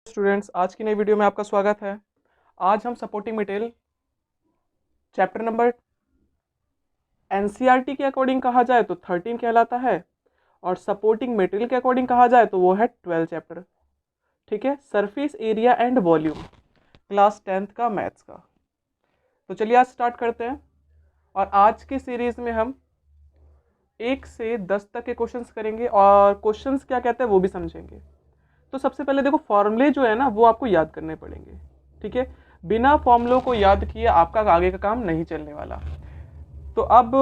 Students, आज की नई वीडियो में आपका स्वागत है। आज हम supporting material chapter number NCERT के अकॉर्डिंग कहा जाए तो 13 कहलाता है और सपोर्टिंग मटेरियल के अकॉर्डिंग कहा जाए तो वो है 12 चैप्टर। ठीक है, surface area and volume, class 10th का मैथ्स का। तो चलिए आज स्टार्ट करते हैं और आज की सीरीज में हम 1 से 10 तक के क्वेश्चंस करेंगे और क्वेश्चंस क्या कहते हैं वो भी समझेंगे। तो सबसे पहले देखो, फॉर्मूले जो है ना वो आपको याद करने पड़ेंगे। ठीक है, बिना फॉर्मूलों को याद किए आपका आगे का काम नहीं चलने वाला। तो अब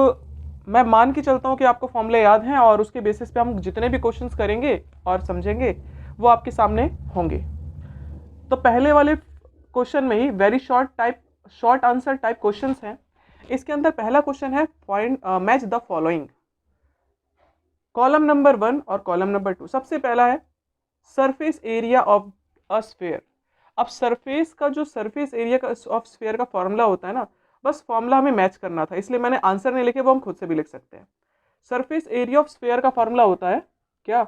मैं मान के चलता हूं कि आपको फॉर्मूले याद हैं और उसके बेसिस पे हम जितने भी क्वेश्चंस करेंगे और समझेंगे वो आपके सामने होंगे। तो पहले वाले क्वेश्चन में ही very short answer type questions हैं। इसके अंदर पहला क्वेश्चन है point match the following, column number 1 और कॉलम नंबर 2। सबसे पहला है surface area of a sphere. अब सरफेस का जो सरफेस एरिया का ऑफ स्फीयर का फॉर्मूला होता है ना, बस फॉर्मूला हमें मैच करना था, इसलिए मैंने आंसर नहीं लिखे, वो हम खुद से भी लिख सकते हैं। सरफेस एरिया ऑफ स्फीयर का फॉर्मूला होता है क्या,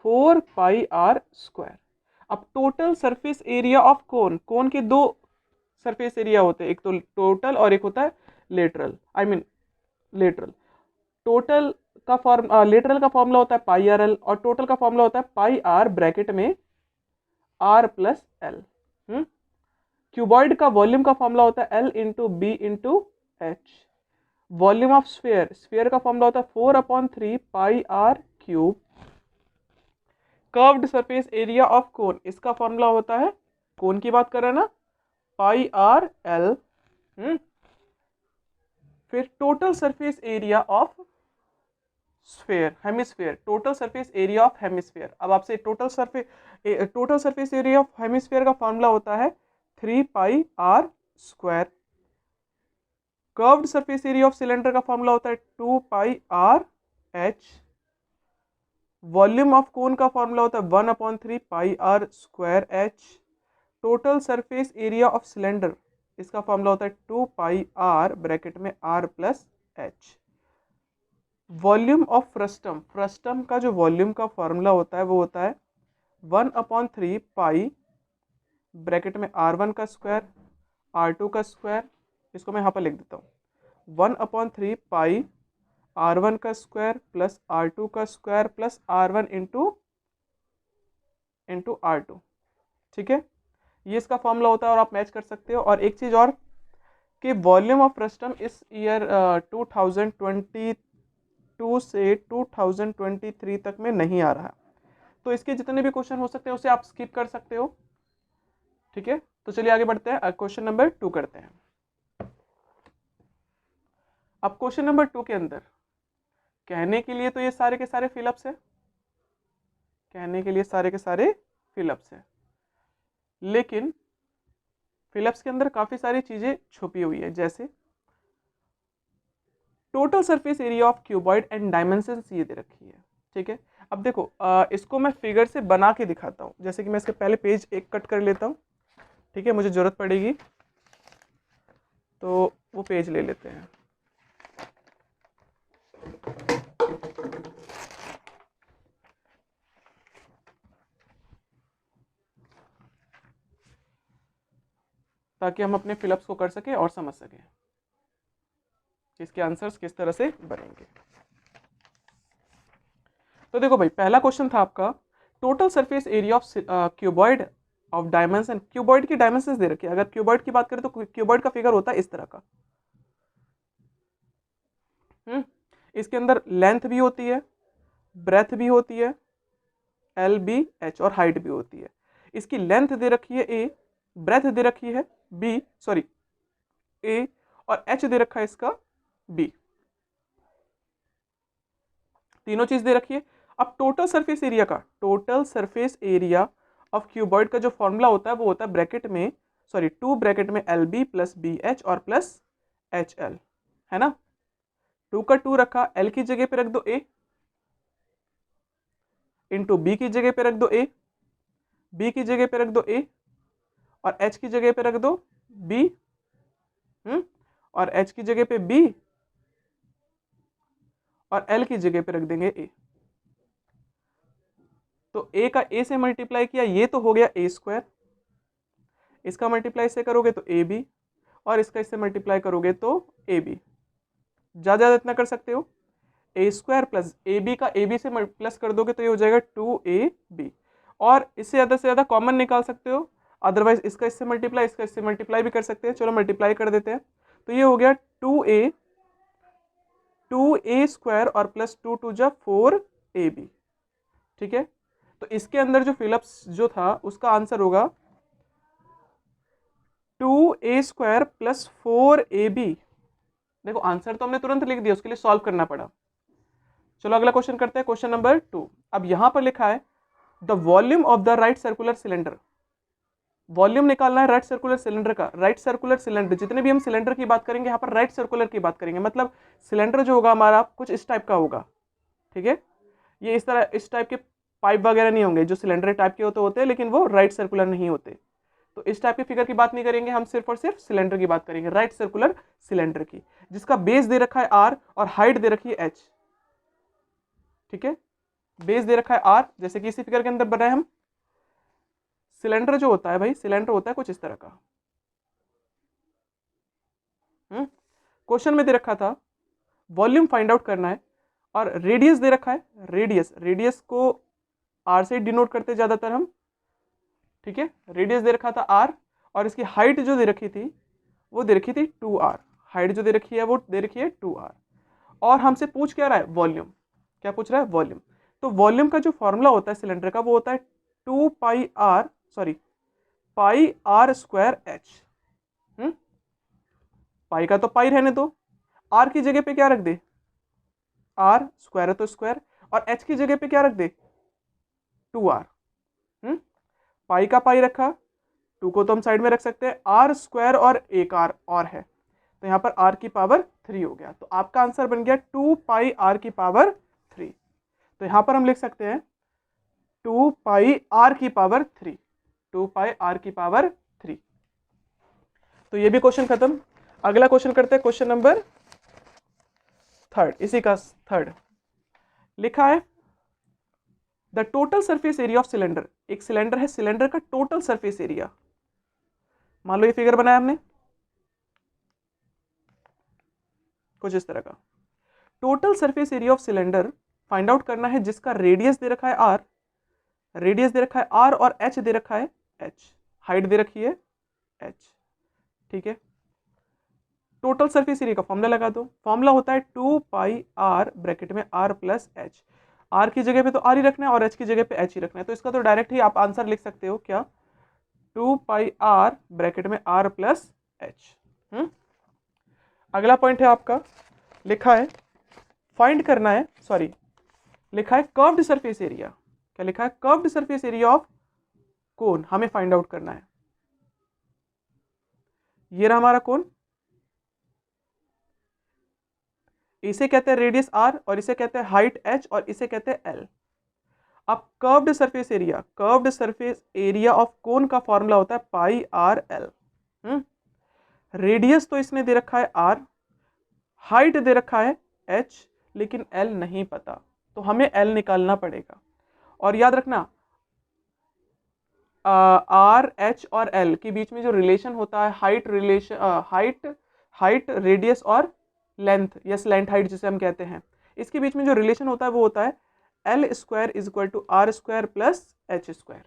4πr²। अब total surface area of cone, cone के दो सरफेस एरिया होते हैं, एक तो टोटल और एक होता है लेटरल, लेटरल। टोटल का लेटरल का फॉर्मूला होता है πrl और टोटल का फॉर्मूला होता है πr ब्रैकेट में r+l। क्यूबॉइड का वॉल्यूम का फॉर्मूला होता है L into B into H. Volume of sphere, sphere का फॉर्मूला होता है 4/3πr³। Curved surface area of cone, इसका फॉर्मूला होता है, कोन की बात कर रहे हैं ना, πrl। फिर total surface area of sphere, hemisphere, total surface area of hemisphere. अब आपसे total surface area of hemisphere का फॉर्मूला होता है 3πr²। Curved surface area of cylinder का फॉर्मूला होता है 2πrh। वॉल्यूम ऑफ कोन का फॉर्मूला होता है 1/3πr²h। Total surface area of cylinder, इसका फॉर्मूला होता है 2πr ब्रैकेट में r+h। Volume of frustum, frustum का जो वॉल्यूम का फॉर्मूला होता है वो होता है 1/3π ब्रैकेट में r1 का स्क्वायर r2 का स्क्वायर। इसको मैं यहाँ पर लिख देता हूँ, 1/3π r1 का स्क्वायर प्लस r2 का square plus r1 into r2। ठीक है, ये इसका फॉर्मूला होता है और आप मैच कर सकते हो। और एक चीज़ और कि वॉल्यूम ऑफ फ्रस्टम इस ईयर 2022 से 2023 तक में नहीं आ रहा, तो इसके जितने भी क्वेश्चन हो सकते हैं उसे आप स्किप कर सकते हो। ठीक है, तो चलिए आगे बढ़ते हैं, क्वेश्चन नंबर 2 करते हैं। अब क्वेश्चन नंबर 2 के अंदर कहने के लिए तो ये सारे के सारे फिलअप्स है, कहने के लिए सारे के सारे फिलअप्स है, लेकिन फिलअप्स के अंदर काफी सारी चीजें छुपी हुई है, जैसे total surface area of cuboid and dimensions ये दे रखी है। ठीक है, अब देखो इसको मैं फिगर से बना के दिखाता हूँ, जैसे कि मैं इसके पहले पेज एक कट कर लेता हूँ। ठीक है, मुझे जरूरत पड़ेगी तो वो पेज ले लेते हैं। ताकि हम अपने फिलअप्स को कर सके और समझ सकें इसके आंसर्स किस तरह से बनेंगे। तो देखो भाई, पहला क्वेश्चन था आपका, total surface area of cuboid of dimension. Cuboid की डायमेंशंस दे रखी है। अगर क्यूबॉइड की बात करें तो क्यूबॉइड का फिगर होता है इस तरह का। इसके अंदर लेंथ भी होती है, ब्रेथ भी होती है, एल बी एच, और हाइट भी होती है। इसकी लेंथ दे रखी है ए, ब्रेथ दे रखी है ए, और एच दे रखा है इसका बी, तीनों चीज दे रखी है। अब टोटल सरफेस एरिया का, total surface area of cuboid का जो फॉर्मूला होता है वो होता है ब्रैकेट में 2 ब्रैकेट में L B plus B H और प्लस एच एल, है ना। 2 का 2 रखा, एल की जगह पे रख दो ए, इंटू बी की जगह पे रख दो ए, बी की जगह पे रख दो ए, और एच की जगह पे रख दो बी, और एच की जगह पे बी, और एल की जगह पे रख देंगे ए। तो ए का ए से मल्टीप्लाई किया, ये तो हो गया ए स्क्वायर, इसका मल्टीप्लाई इससे करोगे तो ए बी, और इसका इससे मल्टीप्लाई करोगे तो ए बी। ज़्यादा इतना कर सकते हो, ए स्क्वायर प्लस ए बी का ए बी से प्लस कर दोगे तो ये हो जाएगा 2ab, और इससे ज़्यादा से ज़्यादा कॉमन निकाल सकते हो, अदरवाइज इसका इससे मल्टीप्लाई, इसका इससे मल्टीप्लाई भी कर सकते हैं। चलो मल्टीप्लाई कर देते हैं, तो ये हो गया 2a स्क्वायर और प्लस 2 2 जा 4ab। ठीक है, तो इसके अंदर जो फिलअप्स जो था उसका आंसर होगा 2a स्क्वायर प्लस 4ab। देखो आंसर तो हमने तुरंत लिख दिया, उसके लिए सॉल्व करना पड़ा। चलो अगला क्वेश्चन करते हैं, क्वेश्चन नंबर 2। अब यहां पर लिखा है the volume of the right circular cylinder. Volume निकालना है राइट सर्कुलर सिलेंडर का। राइट सर्कुलर सिलेंडर, जितने भी हम सिलेंडर की बात करेंगे यहाँ पर राइट सर्कुलर की बात करेंगे, मतलब सिलेंडर जो होगा हमारा कुछ इस टाइप का होगा। ठीक है, ये इस तरह इस टाइप के पाइप वगैरह नहीं होंगे, जो सिलेंडर टाइप के होते हैं लेकिन वो राइट सर्कुलर नहीं होते। तो इस टाइप के फिगर की बात नहीं करेंगे हम, सिर्फ और सिर्फ सिलेंडर की बात करेंगे, राइट सर्कुलर सिलेंडर की, जिसका बेस दे रखा है आर और हाइट दे रखी है एच। ठीक है, बेस दे रखा है आर, जैसे कि इसी फिगर के अंदर बनाए हम। सिलेंडर जो होता है भाई, सिलेंडर होता है कुछ इस तरह का। क्वेश्चन में दे रखा था वॉल्यूम फाइंड आउट करना है, और रेडियस दे रखा है, रेडियस को आर से डिनोट करते ज्यादातर हम। ठीक है, रेडियस दे रखा था आर, और इसकी हाइट जो दे रखी थी वो दे रखी थी 2r। हाइट जो दे रखी है वो दे रखी है 2r, और हमसे पूछ क्या रहा है, वॉल्यूम। क्या पूछ रहा है, वॉल्यूम। तो वॉल्यूम का जो फॉर्मूला होता है सिलेंडर का वो होता है 2 पाई आर स्क्वायर एच। पाई का तो पाई रहने दो, आर की जगह पे क्या रख दे, आर स्क्वायर है तो स्क्वायर, और एच की जगह पे क्या रख दे, 2r। पाई का पाई रखा, 2 को तो हम साइड में रख सकते हैं, आर स्क्वायर और एक आर और है, तो यहाँ पर r की पावर 3 हो गया। तो आपका आंसर बन गया 2 पाई r की पावर 3। तो यहाँ पर हम लिख सकते हैं 2 पाई r की पावर 3, 2 पाई r की पावर 3। तो ये भी क्वेश्चन खत्म। अगला क्वेश्चन करते हैं, क्वेश्चन नंबर 3, इसी का 3 लिखा है the total surface area of cylinder. एक सिलेंडर है, सिलेंडर का टोटल सरफेस एरिया, मान लो ये फिगर बनाया हमने कुछ इस तरह का। Total surface area of cylinder find out करना है, जिसका रेडियस दे रखा है आर, रेडियस दे रखा है आर और एच दे रखा है एच, हाइट दे रखी है एच। ठीक है, टोटल सरफेस एरिया का फॉर्मूला लगा दो। फॉर्मूला होता है 2 पाई आर ब्रैकेट में आर प्लस एच। आर की जगह पे तो आर ही रखना है और एच की जगह पे एच ही रखना है, तो इसका तो डायरेक्ट ही आप आंसर लिख सकते हो, क्या, 2 पाई आर ब्रैकेट में आर प्लस एच। अगला पॉइंट है आपका, लिखा है फाइंड करना है, सॉरी लिखा है कर्व्ड सरफेस एरिया। क्या लिखा है, कर्व्ड सरफेस एरिया ऑफ कोन हमें फाइंड आउट करना है। ये रहा हमारा कोन, इसे कहते हैं रेडियस आर, और इसे कहते हैं हाइट एच, और इसे कहते हैं एल। अब curved surface area, curved surface area of कोन का फॉर्मूला होता है पाई आर एल। रेडियस तो इसने दे रखा है आर, हाइट दे रखा है एच, लेकिन एल नहीं पता, तो हमें एल निकालना पड़ेगा। और याद रखना आर एच और एल के बीच में जो रिलेशन होता है, हाइट रिलेशन, हाइट रेडियस और लेंथ, यस लेंथ हाइट जिसे हम कहते हैं, इसके बीच में जो रिलेशन होता है वो होता है L square is equal to R square plus H square.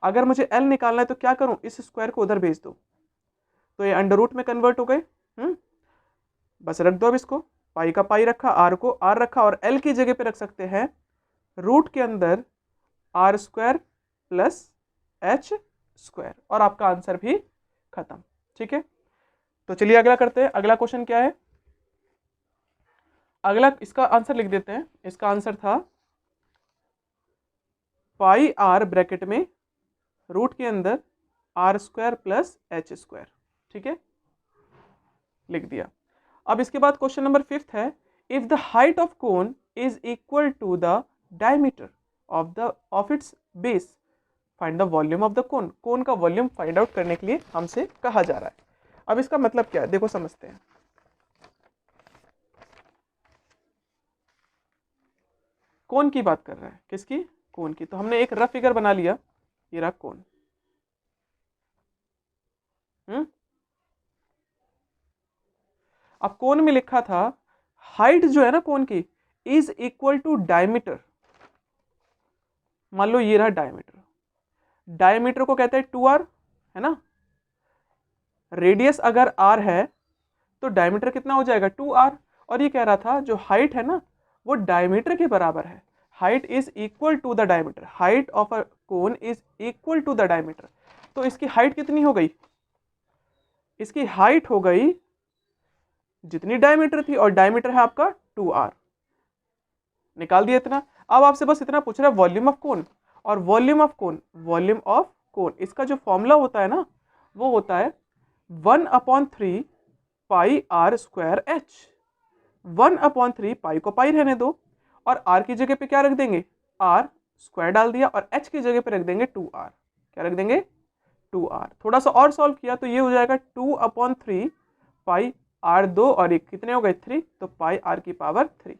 अगर मुझे एल निकालना है तो क्या करूं, इस स्क्वायर को उधर भेज दो, तो ये अंडर रूट में कन्वर्ट हो गए। बस रख दो अब इसको, पाई का पाई रखा, आर को आर रखा, और एल की जगह पे रख सकते हैं रूट के अंदर R square plus H square, और आपका आंसर भी खत्म। ठीक है, तो चलिए अगला करते हैं। अगला क्वेश्चन क्या है, अगला इसका आंसर लिख देते हैं। इसका आंसर था पाई आर ब्रैकेट में रूट के अंदर R square plus H square. ठीक है, लिख दिया। अब इसके बाद क्वेश्चन नंबर 5 है, if the height of cone is equal to the diameter of its base find the volume of the cone. Cone का वॉल्यूम फाइंड आउट करने के लिए हमसे कहा जा रहा है। अब इसका मतलब क्या है, देखो समझते हैं। कोन की बात कर रहा है, किसकी, कोन की। तो हमने एक रफ फिगर बना लिया, ये रहा कोन। अब कोन में लिखा था हाइट जो है ना कोन की इज इक्वल टू डायमीटर। मान लो ये रहा डायमीटर, डायमीटर को कहते हैं 2r, है ना। रेडियस अगर r है तो डायमीटर कितना हो जाएगा 2r। और ये कह रहा था जो हाइट है ना वो डायमीटर के बराबर है। Height is equal to the diameter, height of a cone is equal to the diameter. तो इसकी हाइट कितनी हो गई, इसकी हाइट हो गई जितनी डायमीटर थी, और डायमीटर है आपका 2r। निकाल दिया इतना। अब आपसे बस इतना पूछ रहा है वॉल्यूम ऑफ कोन, और volume of cone, volume of cone इसका जो फॉर्मूला होता है ना वो होता है 1/3 पाई आर स्क्वायर एच। 1/3 पाई को पाई रहने दो, और r की जगह पे क्या रख देंगे, r स्क्वायर डाल दिया, और h की जगह पे रख देंगे 2r। क्या रख देंगे 2r। थोड़ा सा और सॉल्व किया तो ये हो जाएगा 2/3 पाई r, 2 और 1 कितने हो गए 3, तो पाई r की पावर 3।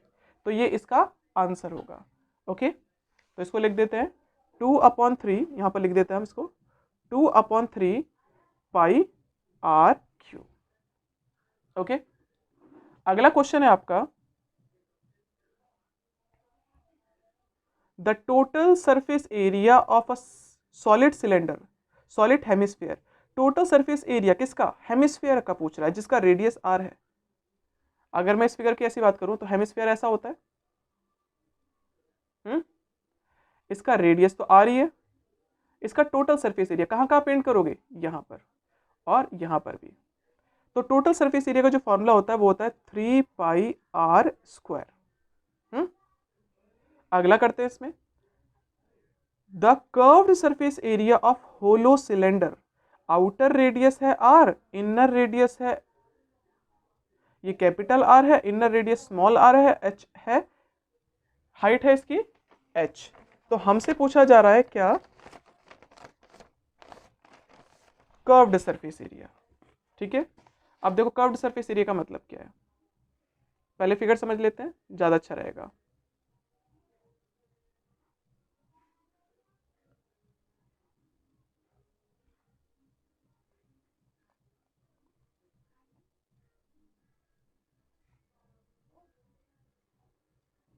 तो ये इसका आंसर होगा। ओके, तो इसको लिख देते हैं 2/3, यहाँ पर लिख देते हैं हम इसको 2/3 पाई r क्यूब। ओके, अगला क्वेश्चन है आपका the total surface area of a solid cylinder, solid hemisphere. Total surface area किसका, हेमिस्फीयर का पूछ रहा है जिसका रेडियस r है। अगर मैं इस फिगर की ऐसी बात करूं तो हेमिस्फीयर ऐसा होता है, इसका रेडियस तो r ही है। इसका टोटल सरफेस एरिया कहाँ कहाँ पेंट करोगे, यहाँ पर और यहाँ पर भी। तो टोटल सरफेस एरिया का जो फॉर्मूला होता है वो होता है 3 पाई r स्क्वायर। अगला करते हैं इसमें the curved surface area of hollow cylinder. Outer radius है r, इनर रेडियस है, ये कैपिटल R है, इनर रेडियस स्मॉल r है, h है, हाइट है इसकी h। तो हमसे पूछा जा रहा है क्या, कर्व्ड सरफेस एरिया। ठीक है, अब देखो कर्व्ड सरफेस एरिया का मतलब क्या है, पहले फिगर समझ लेते हैं, ज्यादा अच्छा रहेगा।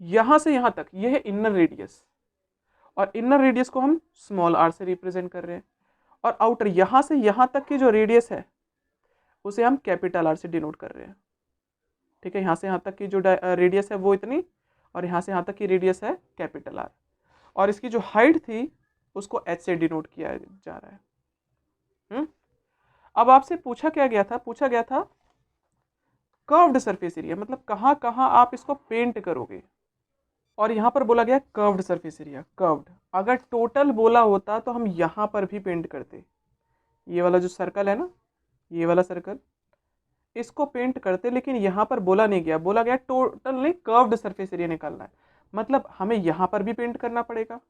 यहां से यहां तक ये है इनर रेडियस, और इनर रेडियस को हम स्मॉल r से रिप्रेजेंट कर रहे हैं, और आउटर यहां से यहां तक की जो रेडियस है उसे हम कैपिटल R से डिनोट कर रहे हैं। ठीक है, यहां से यहां तक की जो रेडियस है वो इतनी, और यहां से यहां तक की रेडियस है कैपिटल R, और इसकी जो हाइट थी उसको h से डिनोट किया जा रहा है। अब आपसे पूछा क्या गया था, पूछा गया था कर्व्ड सरफेस एरिया, मतलब कहां कहां आप इसको पेंट करोगे। और यहां पर बोला गया कर्व्ड सरफेस एरिया, कर्व्ड। अगर टोटल बोला होता तो हम यहां पर भी पेंट करते, ये वाला जो सर्कल है ना, ये वाला सर्कल, इसको पेंट करते, लेकिन यहां पर बोला नहीं गया, बोला गया टोटल नहीं कर्व्ड सरफेस एरिया निकालना है, मतलब हमें यहां पर भी पेंट करना पड़ेगा।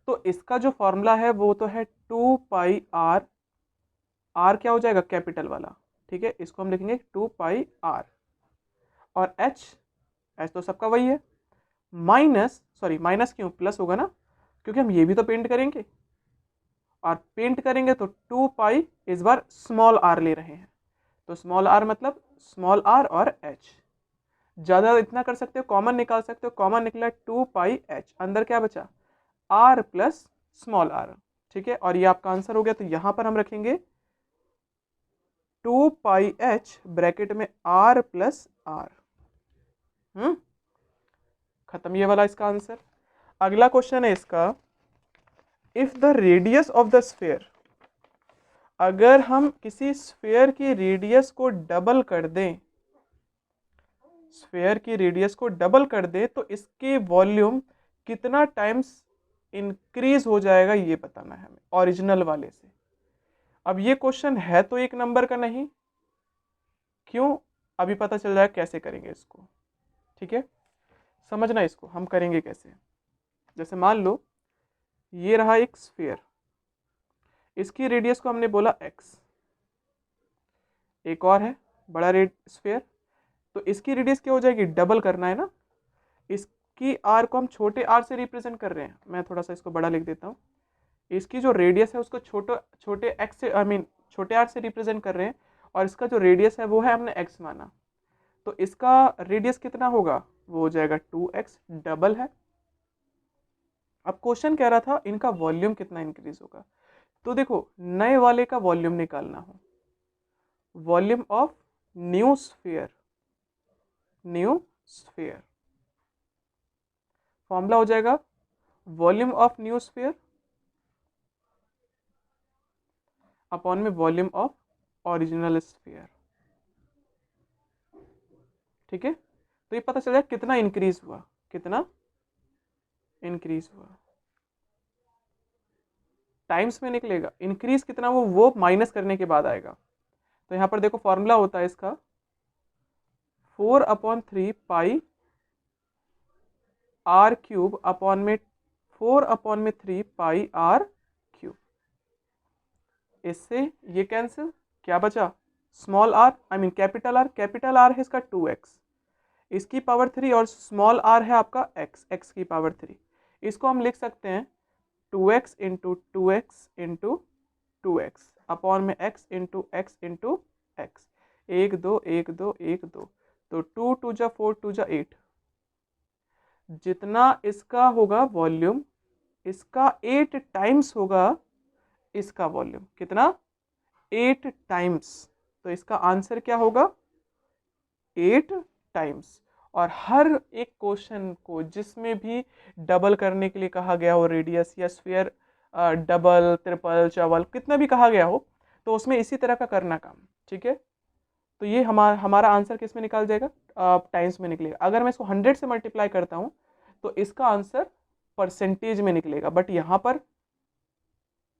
तो इसका जो फॉर्मूला है वो तो है 2 पाई r, r क्या हो जाएगा कैपिटल वाला, ठीक है, इसको हम लिखेंगे 2 पाई r, और h तो सबका वही है, माइनस, सॉरी माइनस क्यों, प्लस होगा ना, क्योंकि हम ये भी तो पेंट करेंगे, और पेंट करेंगे तो 2 पाई इस बार स्मॉल r ले रहे हैं, तो स्मॉल r मतलब स्मॉल r और h। ज्यादा इतना कर सकते हो, कॉमन निकाल सकते हो, कॉमन निकला 2 पाई h, अंदर क्या बचा r प्लस स्मॉल r। ठीक है, और ये आपका आंसर हो गया। तो यहां पर हम रखेंगे 2 पाई h ब्रैकेट में r प्लस r। खत्म ये वाला इसका आंसर। अगला क्वेश्चन है इसका, if the radius of the sphere, अगर हम किसी स्फीयर की रेडियस को डबल कर दें, स्फीयर की रेडियस को डबल कर दें तो इसके वॉल्यूम कितना टाइम्स इंक्रीज हो जाएगा ये बताना है हमें ओरिजिनल वाले से। अब ये क्वेश्चन है तो एक नंबर का नहीं, क्यों, अभी पता चल जाएगा कैसे करेंगे इसको। ठीक है, समझना इसको हम करेंगे कैसे। जैसे मान लो ये रहा एक स्फीयर, इसकी रेडियस को हमने बोला x, एक और है बड़ा स्फीयर, तो इसकी रेडियस क्या हो जाएगी, डबल करना है ना, इस कि आर को हम छोटे आर से रिप्रेजेंट कर रहे हैं, मैं थोड़ा सा इसको बड़ा लिख देता हूँ, इसकी जो रेडियस है उसको छोटे एक्स से छोटे आर से रिप्रेजेंट कर रहे हैं, और इसका जो रेडियस है वो है हमने एक्स माना, तो इसका रेडियस कितना होगा, वो हो जाएगा 2x, डबल है। अब क्वेश्चन कह रहा था इनका वॉल्यूम कितना इंक्रीज होगा, तो देखो नए वाले का वॉल्यूम निकालना हो, volume of new sphere, formula हो जाएगा volume of new sphere upon में वॉल्यूम ऑफ ओरिजिनल स्फीयर। ठीक है, तो ये पता चल जाए कितना इंक्रीज हुआ, कितना इंक्रीज हुआ, टाइम्स में निकलेगा, इंक्रीज कितना वो माइनस करने के बाद आएगा। तो यहां पर देखो फॉर्मूला होता है इसका 4/3 पाई आर क्यूब अपॉन में 4/3 पाई आर क्यूब। इससे ये कैंसिल, क्या बचा, स्मॉल आर कैपिटल आर है इसका 2x, इसकी पावर 3, और स्मॉल आर है आपका x की पावर 3। इसको हम लिख सकते हैं 2x into 2x into 2x upon में x into x into x, 1 2 1 2 1 2, तो 2 2 जा 4 2 जा 8, जितना इसका होगा वॉल्यूम, इसका 8 टाइम्स होगा इसका वॉल्यूम, कितना, 8 टाइम्स। तो इसका आंसर क्या होगा, 8 टाइम्स। और हर एक क्वेश्चन को जिसमें भी डबल करने के लिए कहा गया हो रेडियस या स्फीयर, डबल ट्रिपल चवल कितना भी कहा गया हो, तो उसमें इसी तरह का करना काम। ठीक है, तो ये हमारा आंसर किस में निकाल जाएगा, टाइम्स में निकलेगा। अगर मैं इसको 100 से मल्टीप्लाई करता हूँ तो इसका आंसर परसेंटेज में निकलेगा, बट यहाँ पर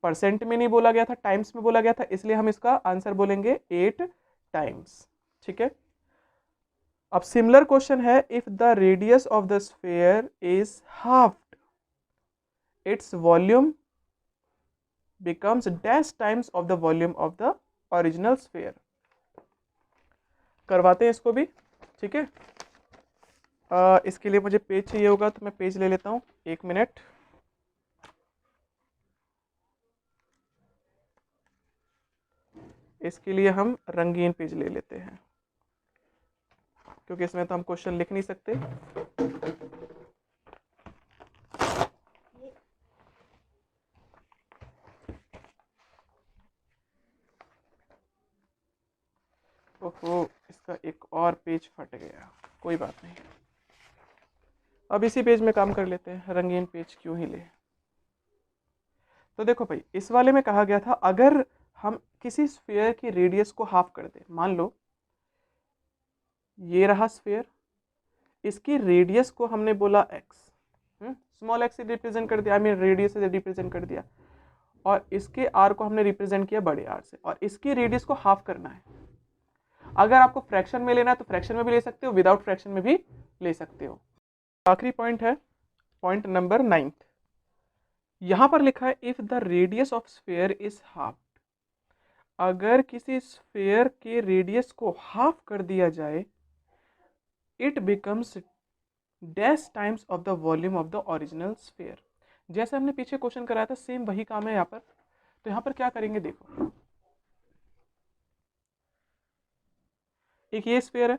परसेंट में नहीं बोला गया था, टाइम्स में बोला गया था, इसलिए हम इसका आंसर बोलेंगे 8 टाइम्स। ठीक है, अब सिमिलर क्वेश्चन है, if the radius of the sphere is halved, its volume becomes dash times of the volume of the original sphere. करवाते हैं इसको भी। ठीक है, इसके लिए मुझे पेज चाहिए होगा, तो मैं पेज ले लेता हूँ, 1 मिनट। इसके लिए हम रंगीन पेज ले लेते हैं, क्योंकि इसमें तो हम क्वेश्चन लिख नहीं सकते। ओहो, इसका एक और पेज फट गया, कोई बात नहीं, अब इसी पेज में काम कर लेते हैं, रंगीन पेज क्यों ही ले। तो देखो भाई, इस वाले में कहा गया था अगर हम किसी स्फीयर की रेडियस को हाफ कर दें, मान लो ये रहा स्फीयर, इसकी रेडियस को हमने बोला x, स्मॉल x से रिप्रेजेंट कर दिया, रेडियस से रिप्रेजेंट कर दिया, और इसके r को हमने रिप्रेजेंट किया बड़े R से, और इसकी रेडियस को हाफ करना है। अगर आपको फ्रैक्शन में लेना है तो फ्रैक्शन में भी ले सकते हो, विदाउट फ्रैक्शन में भी ले सकते हो। आखिरी पॉइंट है पॉइंट नंबर 9, यहां पर लिखा है if the radius of sphere is half, अगर किसी स्फीयर के रेडियस को हाफ कर दिया जाए, it becomes dash times of the volume of the original sphere. जैसे हमने पीछे क्वेश्चन कराया था, सेम वही काम है यहाँ पर। तो यहाँ पर क्या करेंगे, देखो एक ये स्फीयर है,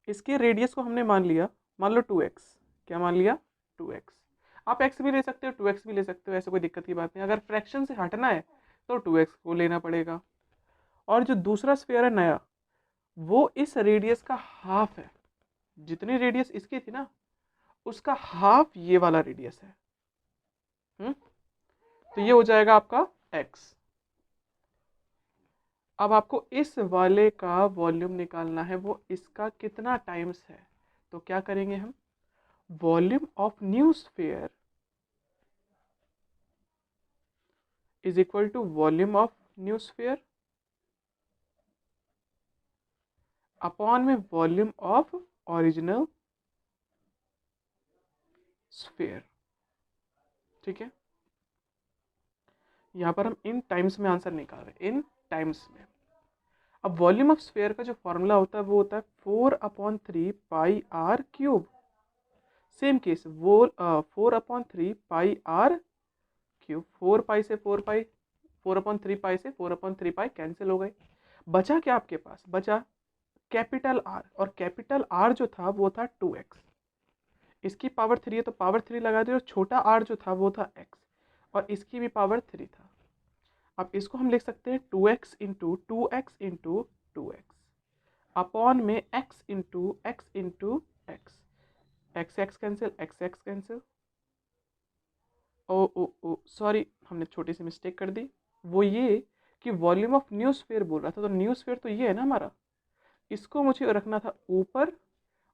इसके रेडियस को हमने मान लिया, मान लो 2x, क्या मान लिया, 2x। आप x भी ले सकते हो, 2x भी ले सकते हो, ऐसे कोई दिक्कत की बात नहीं। अगर फ्रैक्शन से हटना है तो 2x को लेना पड़ेगा। और जो दूसरा स्फीयर है नया, वो इस रेडियस का हाफ है, जितनी रेडियस इसकी थी ना उसका हाफ ये वाला रेडियस है। तो ये हो जाएगा आपका x। अब आपको इस वाले का वॉल्यूम निकालना है, वो इसका कितना टाइम्स है। तो क्या करेंगे हम, volume of new sphere is equal to volume of new sphere upon में वॉल्यूम ऑफ ओरिजिनल स्फीयर। ठीक है, यहां पर हम इन टाइम्स में आंसर निकाल रहे हैं, इन टाइम्स में। अब वॉल्यूम ऑफ स्फीयर का जो फॉर्मूला होता है वो होता है 4/3 pi are cube. Same case वो 4/3 पाई r³ 4 पाई से 4 पाई 4/3 पाई से 4/3 पाई कैंसिल हो गए। बचा क्या आपके पास? बचा कैपिटल R, और कैपिटल R जो था वो था 2x। इसकी पावर 3 है तो पावर 3 लगा दी, और छोटा r जो था वो था x, और इसकी भी पावर 3 था। अब इसको हम लिख सकते हैं 2x into 2x into 2x upon में x into x into x। X x cancel, x x cancel. Oh oh oh sorry, हमने छोटी सी मिस्टेक कर दी। वो ये कि वॉल्यूम ऑफ न्यू स्फीयर बोल रहा था, तो न्यू स्फीयर तो ये है ना हमारा, इसको मुझे रखना था ऊपर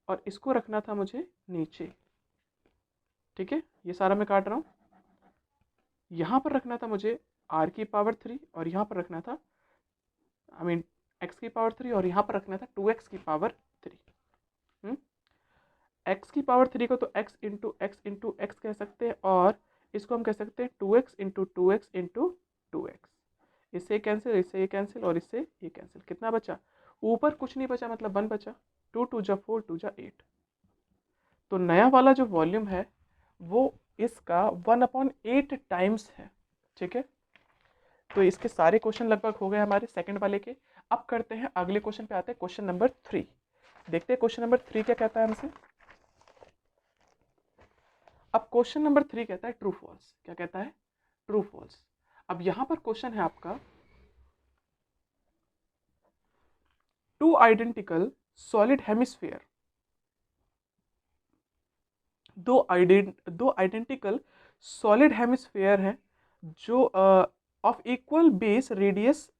और इसको रखना था मुझे नीचे। ठीक है, ये सारा मैं काट रहा हूँ। यहाँ पर रखना था मुझे r की पावर 3, और यहाँ पर रखना था x की पावर 3, और यहाँ पर रखना था 2x की पावर 3। x की पावर 3 को तो x इंटू x कह सकते हैं, और इसको हम कह सकते हैं 2x into 2x into 2x। इससे कैंसिल, इससे ये कैंसिल, और इससे ये कैंसिल। कितना बचा? ऊपर कुछ नहीं बचा, मतलब 1 बचा। 2 2 जा 4, 2 जा 8। तो नया वाला जो वॉल्यूम है वो इसका 1/8 टाइम्स है। ठीक है, तो इसके सारे क्वेश्चन लगभग हो गए हमारे सेकंड वाले के। अब करते हैं अगले क्वेश्चन पे, आते हैं क्वेश्चन नंबर 3। देखते हैं क्वेश्चन नंबर 3 क्या कहता है हमसे। अब क्वेश्चन नंबर 3 कहता है ट्रू फॉल्स। क्या कहता है? True false. अब यहां पर क्वेश्चन है आपका, टू आइडेंटिकल सॉलिड हेमिस्फीयर, दो आइडेंटिकल सॉलिड हेमिस्फीयर हैं जो of equal base radius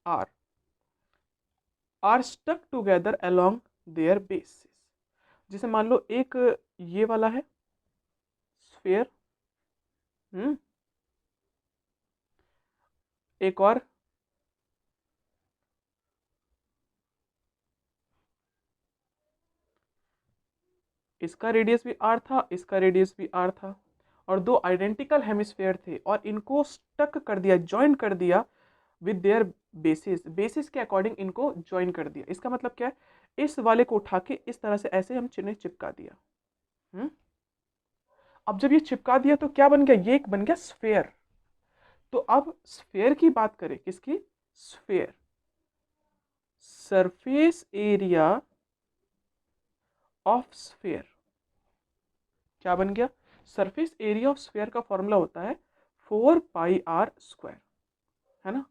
R stuck together along their bases. जैसे मान लो एक ये वाला है स्फीयर, एक और इसका रेडियस भी आर था, इसका रेडियस भी आर था, और दो आइडेंटिकल हेमिस्फीयर थे, और इनको स्टक कर दिया, ज्वाइन कर दिया विद देयर बेसिस। बेसिस के अकॉर्डिंग इनको ज्वाइन कर दिया। इसका मतलब क्या है? इस वाले को उठा के इस तरह से ऐसे हम चिन्ह चिपका दिया। अब जब ये चिपका दिया तो क्या बन गया? ये एक बन गया स्फीयर। तो अब स्फीयर की बात करें, किसकी? Sphere. Surface area of sphere क्या बन गया? सरफेस एरिया ऑफ स्फीयर का फॉर्मूला होता है 4πr², है ना?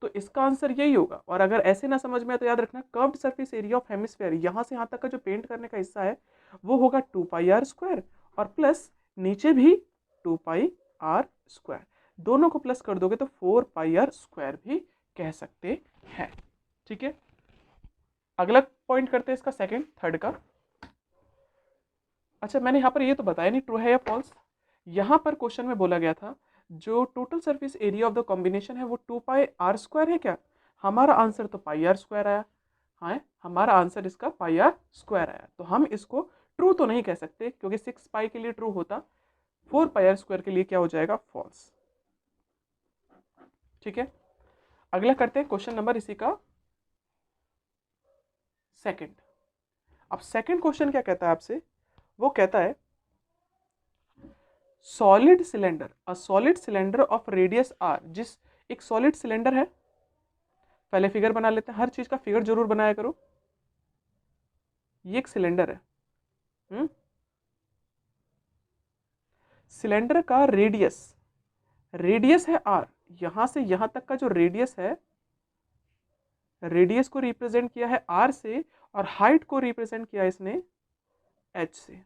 तो इसका आंसर यही होगा। और अगर ऐसे ना समझ में आए तो याद रखना, curved surface area of hemisphere, यहां से यहां तक का जो पेंट करने का हिस्सा है वो होगा 2πr², और प्लस नीचे भी 2πr²। दोनों को प्लस कर दोगे तो 4πr² भी कह सकते हैं। ठीक है, अगला पॉइंट करते हैं इसका सेकंड, थर्ड का। अच्छा, मैंने यहाँ पर ये तो बताया नहीं ट्रू है या फॉल्स। यहाँ पर क्वेश्चन में बोला गया था जो total surface area of the combination है वो 2πr² है क्या? हमारा आंसर तो πr² आया। हाँ, हमारा आंसर इसका πr² आया। तो हम इसको ट्रू तो नहीं कह सकते, क्योंकि 6π के लिए ट्रू होता, 4πr² के लिए क्या हो जाएगा? फॉल्स। ठीक है, अगला करते हैं क्वेश्चन नंबर इसी का सेकंड। अब सेकंड क्वेश्चन क्या कहता है आपसे? वो कहता है solid cylinder, a solid cylinder of radius R. जिस एक सॉलिड सिलेंडर है, पहले फिगर बना लेते हैं, हर चीज का फिगर जरूर बनाया करो। ये एक सिलेंडर है, सिलेंडर का रेडियस है आर। यहां से यहां तक का जो रेडियस है, रेडियस को रिप्रेजेंट किया है आर से, और हाइट को रिप्रेजेंट किया इसने एच से।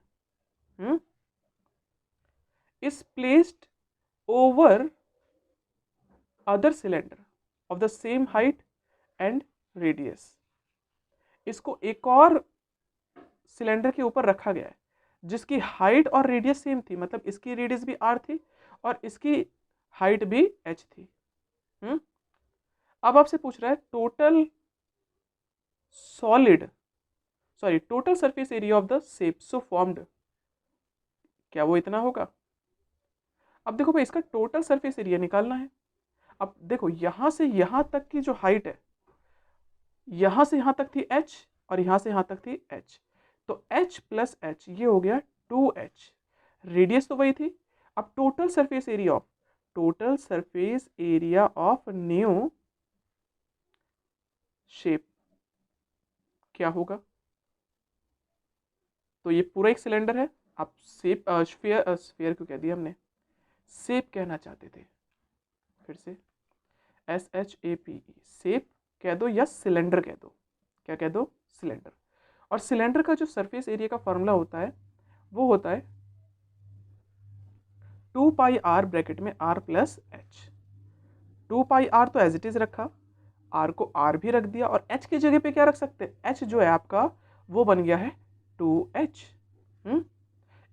is placed over other cylinder of the same height and radius। इसको एक और सिलेंडर के ऊपर रखा गया है जिसकी हाइट और रेडियस सेम थी, मतलब इसकी रेडियस भी r थी और इसकी हाइट भी h थी। अब आपसे पूछ रहा है total surface area of the shape so formed, क्या वो इतना होगा? अब देखो भाई, इसका टोटल सरफेस एरिया निकालना है। अब देखो, यहां से यहां तक की जो हाइट है, यहां से यहां तक थी h और यहां से यहां तक थी h, तो h प्लस एच ये हो गया 2h, रेडियस तो वही थी। अब total surface area of new shape क्या होगा? तो ये पूरा एक सिलेंडर है, आप शेप स्फीयर क्यों कह दिया हमने, शेप कहना चाहते थे, फिर से SHAPE, शेप कह दो या सिलेंडर कह दो, क्या कह दो, सिलेंडर। और सिलेंडर का जो सरफेस एरिया का फॉर्मूला होता है वो होता है 2πr ब्रैकेट में r प्लस एच। 2πr तो एज इट इज रखा, r को r भी रख दिया, और h की जगह पे क्या रख सकते हैं, h जो है आपका वो बन गया है 2h।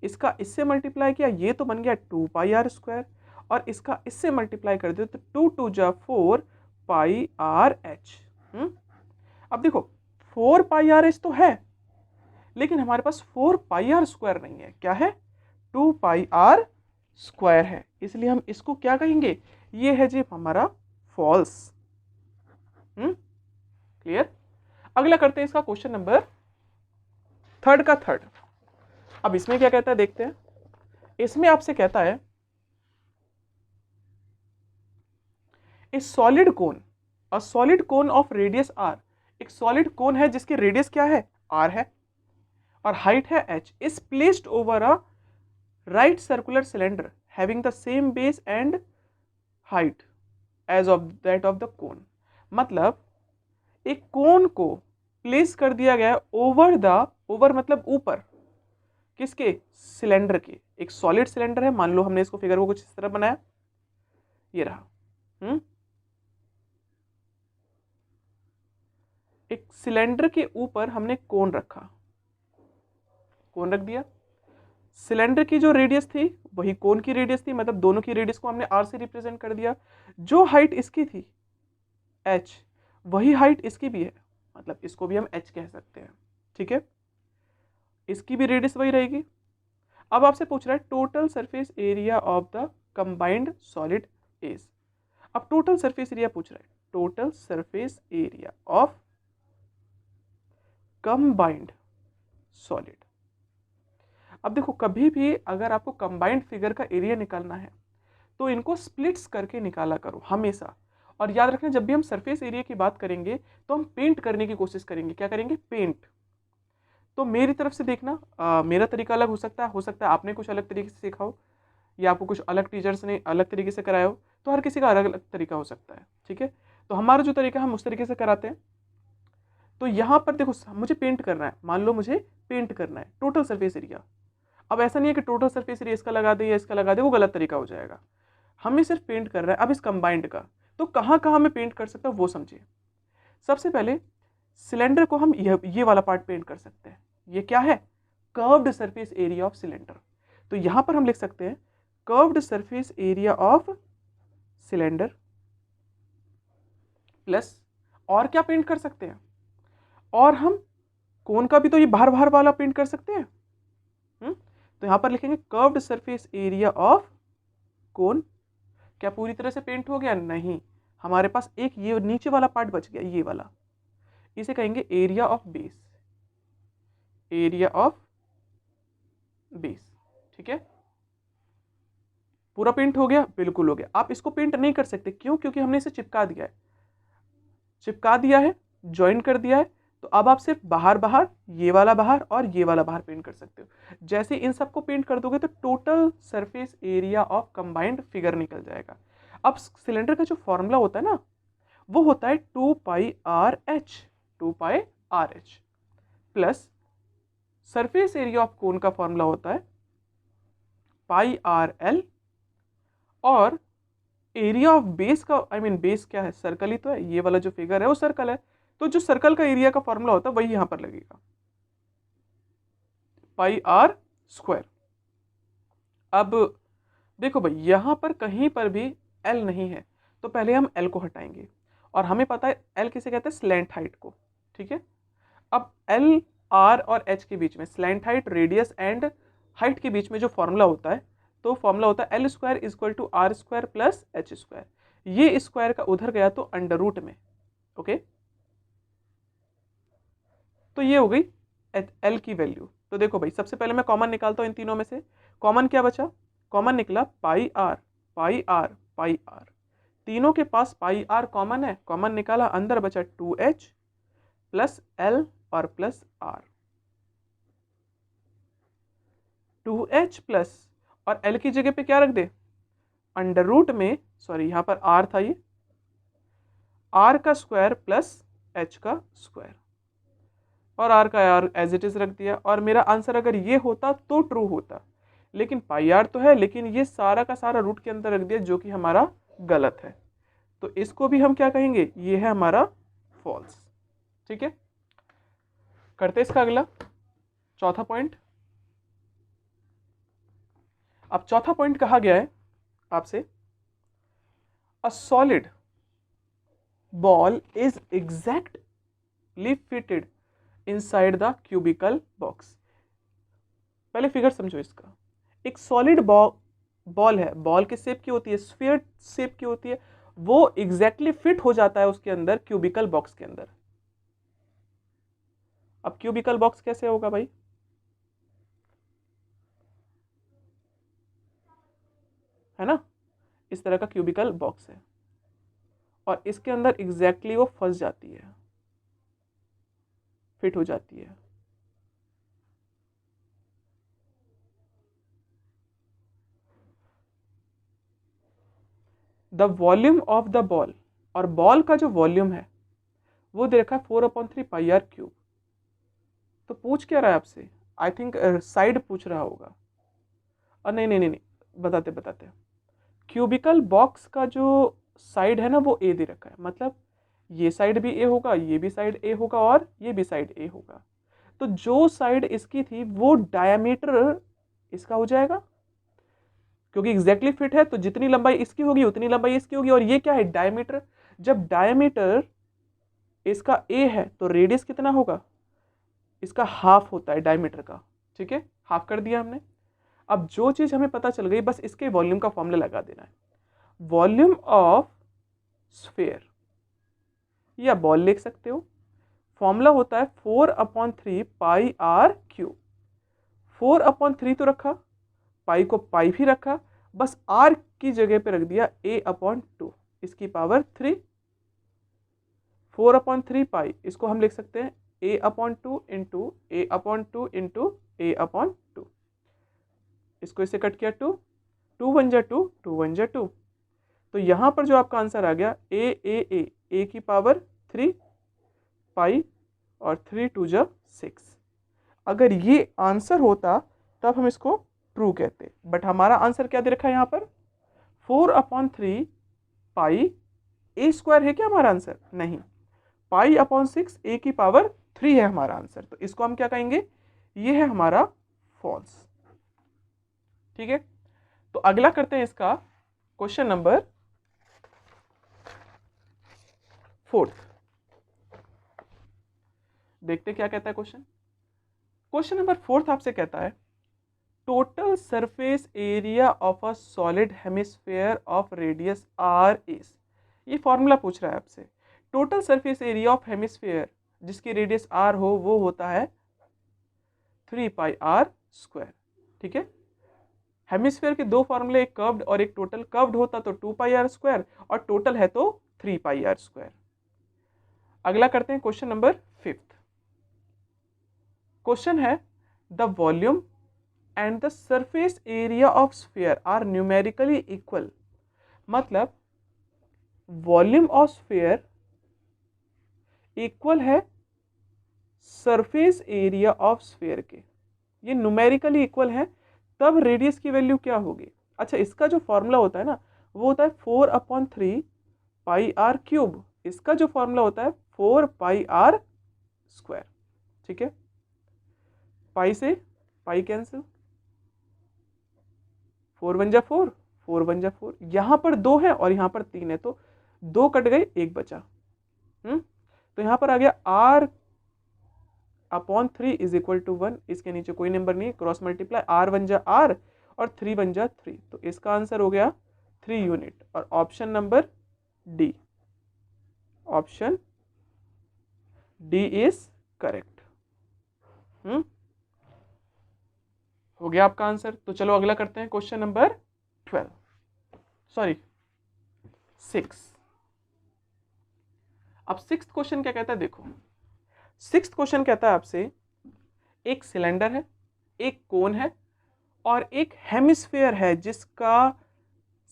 इसका इससे मल्टीप्लाई किया, ये तो बन गया 2πr², और इसका इससे मल्टीप्लाई कर दो तो 2 2 जा 4πrh। अब देखो 4πrh तो है, लेकिन हमारे पास 4πr² नहीं है, क्या है, 2πr² है, इसलिए हम इसको क्या कहेंगे, ये है जी हमारा फॉल्स। क्लियर। अगला करते हैं इसका क्वेश्चन नंबर थर्ड का थर्ड। अब इसमें क्या कहता है देखते हैं। इसमें आपसे कहता है ए solid cone of radius r, एक सॉलिड कोन है जिसकी रेडियस क्या है, r है, और हाइट है h, is placed over a right circular cylinder having the same base and height as of that of the cone. मतलब एक कोन को प्लेस कर दिया गया ओवर मतलब ऊपर, किसके, सिलेंडर के। एक सॉलिड सिलेंडर है, मान लो हमने इसको फिगर को कुछ इस तरह बनाया, ये रहा। एक सिलेंडर के ऊपर हमने कोन रखा, कोन रख दिया, सिलेंडर की जो रेडियस थी वही कोन की रेडियस थी, मतलब दोनों की रेडियस को हमने r से रिप्रेजेंट कर दिया। जो हाइट इसकी थी h, वही हाइट इसकी भी है, मतलब इसको भी हम h कह सकते हैं, ठीक है, इसकी भी रेडियस वही रहेगी। अब आपसे पूछ रहा है total surface area of the combined solid is. अब टोटल सरफेस एरिया पूछ रहा है, total surface area of combined solid. अब देखो कभी भी अगर आपको कंबाइंड फिगर का एरिया निकालना है तो इनको स्प्लिट्स करके निकाला करो हमेशा। और याद रखना जब भी हम सरफेस एरिया की बात करेंगे तो हम पेंट करने की कोशिश करेंगे, क्या करेंगे, पेंट। तो मेरी तरफ से देखना, मेरा तरीका अलग हो सकता है आपने कुछ अलग तरीके से सीखा हो, या आपको कुछ अलग टीचर्स ने अलग तरीके से कराया हो, तो हर किसी का अलग अलग तरीका हो सकता है, ठीक है। तो हमारा जो तरीका हम उस तरीके से कराते हैं। तो यहाँ पर देखो मुझे पेंट करना है, मान लो मुझे पेंट करना है टोटल सरफेस एरिया। अब ऐसा नहीं है कि टोटल सरफेस एरिया इसका लगा दे या इसका लगा दे, वो गलत तरीका हो जाएगा। हमें सिर्फ पेंट कर रहा है अब इस कंबाइंड का, तो कहाँ कहाँ मैं पेंट कर सकता हूँ वो समझिए। सबसे पहले सिलेंडर को हम ये वाला पार्ट पेंट कर सकते हैं, ये क्या है, curved surface area of cylinder. तो यहाँ पर हम लिख सकते हैं curved surface area of cylinder plus, और क्या पेंट कर सकते हैं, और हम कोन का भी तो ये बाहर बाहर वाला पेंट कर सकते हैं। तो यहां पर लिखेंगे कर्व्ड सरफेस एरिया ऑफ कोन। क्या पूरी तरह से पेंट हो गया, नहीं, हमारे पास एक ये नीचे वाला पार्ट बच गया, ये वाला, इसे कहेंगे area of base, area of base, ठीक है। पूरा पेंट हो गया, बिल्कुल हो गया। आप इसको पेंट नहीं कर सकते, क्यों, क्योंकि हमने इसे चिपका दिया है, ज्वाइन कर दिया है। तो अब आप सिर्फ बाहर बाहर, ये वाला बाहर और ये वाला बाहर पेंट कर सकते हो। जैसे इन सबको पेंट कर दोगे तो total surface area of combined figure निकल जाएगा। अब सिलेंडर का जो फॉर्मूला होता है ना, वो होता है 2πRh plus surface area of कोन का फॉर्मूला होता है πRL, और एरिया ऑफ बेस का, बेस क्या है, सर्कल ही तो है, ये वाला जो फिगर है वो सर्कल है, तो जो सर्कल का एरिया का फॉर्मूला होता है वही यहां पर लगेगा, πr²। अब देखो भाई यहां पर कहीं पर भी L नहीं है, तो पहले हम L को हटाएंगे, और हमें पता है L किसे कहते हैं, स्लैंट हाइट को, ठीक है। अब L, R और H के बीच में, slant height, radius and height के बीच में जो फॉर्मूला होता है, तो फॉर्मूला होता है L² = R² प्लस H²। ये स्क्वायर का उधर गया तो अंडर रूट में, ओके। तो ये हो गई एल की वैल्यू। तो देखो भाई, सबसे पहले मैं कॉमन निकालता हूँ इन तीनों में से। कॉमन क्या बचा? कॉमन निकला pi r, pi r, pi r. तीनों के पास पाई आर कॉमन है, कॉमन निकाला, अंदर बचा 2h प्लस एल और प्लस आर। 2h प्लस और एल की जगह पे क्या रख दे? अंडर रूट में, सॉरी यहाँ पर आर था, ये आर का स्क्वायर प्लस एच का स्क्वायर, और आर का आर एज इट इज रख दिया। और मेरा आंसर अगर ये होता तो ट्रू होता, लेकिन पाई आर तो है, लेकिन ये सारा का सारा रूट के अंदर रख दिया, जो कि हमारा गलत है। तो इसको भी हम क्या कहेंगे? ये है हमारा फॉल्स। ठीक है, करते इसका अगला चौथा पॉइंट। अब चौथा पॉइंट कहा गया है आपसे, a solid ball is exactly fitted inside the cubical box. पहले फिगर समझो इसका। एक सॉलिड बॉल है, बॉल की शेप की होती है, स्फीयर शेप की होती है, वो एग्जैक्टली फिट हो जाता है उसके अंदर, क्यूबिकल बॉक्स के अंदर। अब क्यूबिकल बॉक्स कैसे होगा भाई? है ना, इस तरह का क्यूबिकल बॉक्स है और इसके अंदर एग्जैक्टली वो फंस जाती है, फिट हो जाती है। The volume of the ball, और बॉल का जो वॉल्यूम है वो दे रखा है 4/3 पाई आर क्यूब। तो पूछ क्या रहा है आपसे? आई थिंक साइड पूछ रहा होगा। और नहीं नहीं नहीं नहीं, बताते बताते। क्यूबिकल बॉक्स का जो साइड है ना, वो ए दे रखा है, मतलब ये साइड भी ए होगा, ये भी साइड ए होगा और ये भी साइड ए होगा। तो जो साइड इसकी थी वो डायमीटर इसका हो जाएगा, क्योंकि एग्जैक्टली फिट है, तो जितनी लंबाई इसकी होगी उतनी लंबाई इसकी होगी। और ये क्या है? डायमीटर। जब डायमीटर इसका ए है तो रेडियस कितना होगा? इसका हाफ होता है डायमीटर का। ठीक है, हाफ कर दिया हमने। अब जो चीज हमें पता चल गई, बस इसके वॉल्यूम का फॉर्मूला लगा देना है। वॉल्यूम ऑफ स्फीयर या बॉल लिख सकते हो, फॉर्मूला होता है 4/3 पाई आर क्यूब। 4/3 तो रखा, पाई को पाई भी रखा, बस आर की जगह पे रख दिया a/2 इसकी पावर 3। 4/3 पाई, इसको हम लिख सकते हैं a/2 into a/2 into a/2। इसको इससे कट किया 2, 2 1 जा 2, 2 1 जा 2। तो यहां पर जो आपका आंसर आ गया ए की पावर 3 पाई और 3 2 जा 6। अगर ये आंसर होता तब हम इसको ट्रू कहते, बट हमारा आंसर क्या दे रखा है यहाँ पर? 4/3 पाई। ए स्क्वायर है क्या हमारा आंसर? नहीं, पाई/6 ए की पावर 3 है हमारा आंसर। तो इसको हम क्या कहेंगे? ये है हमारा फॉल्स। ठीक है, तो अगला करते हैं इसका क्वेश्चन नंबर 4। देखते क्या कहता है क्वेश्चन। क्वेश्चन नंबर 4 आपसे कहता है, total surface area of a solid hemisphere of radius R is. ये फॉर्मूला पूछ रहा है आपसे। Total surface area of hemisphere जिसकी रेडियस आर हो वो होता है 3 पाई आर स्क्वायर। ठीक है, हेमिस्फेयर के दो फॉर्मूले, एक कर्व्ड और एक टोटल। कर्व्ड होता तो 2 पाई आर स्क्वायर और टोटल है तो 3 पाई आर स्क्वायर। अगला करते हैं क्वेश्चन नंबर 5। क्वेश्चन है, the volume and the surface area of sphere are numerically equal. मतलब वॉल्यूम ऑफ स्फीयर इक्वल है सरफेस एरिया ऑफ स्फीयर के, ये न्यूमेरिकली इक्वल है, तब रेडियस की वैल्यू क्या होगी? अच्छा, इसका जो फॉर्मूला होता है ना, वो होता है 4/3 पाई आर क्यूब। इसका जो फॉर्मूला होता है 4 पाई आर स्क्वायर। ठीक है, पाई से पाई कैंसिल, 4 1 जा 4, 4 1 जा 4। यहां पर 2 है और यहां पर 3 है, तो 2 कट गए, 1 बचा। तो यहां पर आ गया r/3 इज इक्वल टू 1। इसके नीचे कोई नंबर नहीं है, क्रॉस मल्टीप्लाई, r 1 जा r और 3 1 जा 3। तो इसका आंसर हो गया 3 यूनिट, और option number D, option D is correct. हो गया आपका आंसर। तो चलो अगला करते हैं, क्वेश्चन नंबर 6। अब 6th क्वेश्चन क्या कहता है, देखो 6th क्वेश्चन कहता है आपसे, एक सिलेंडर है, एक कोन है और एक हेमिस्फेयर है जिसका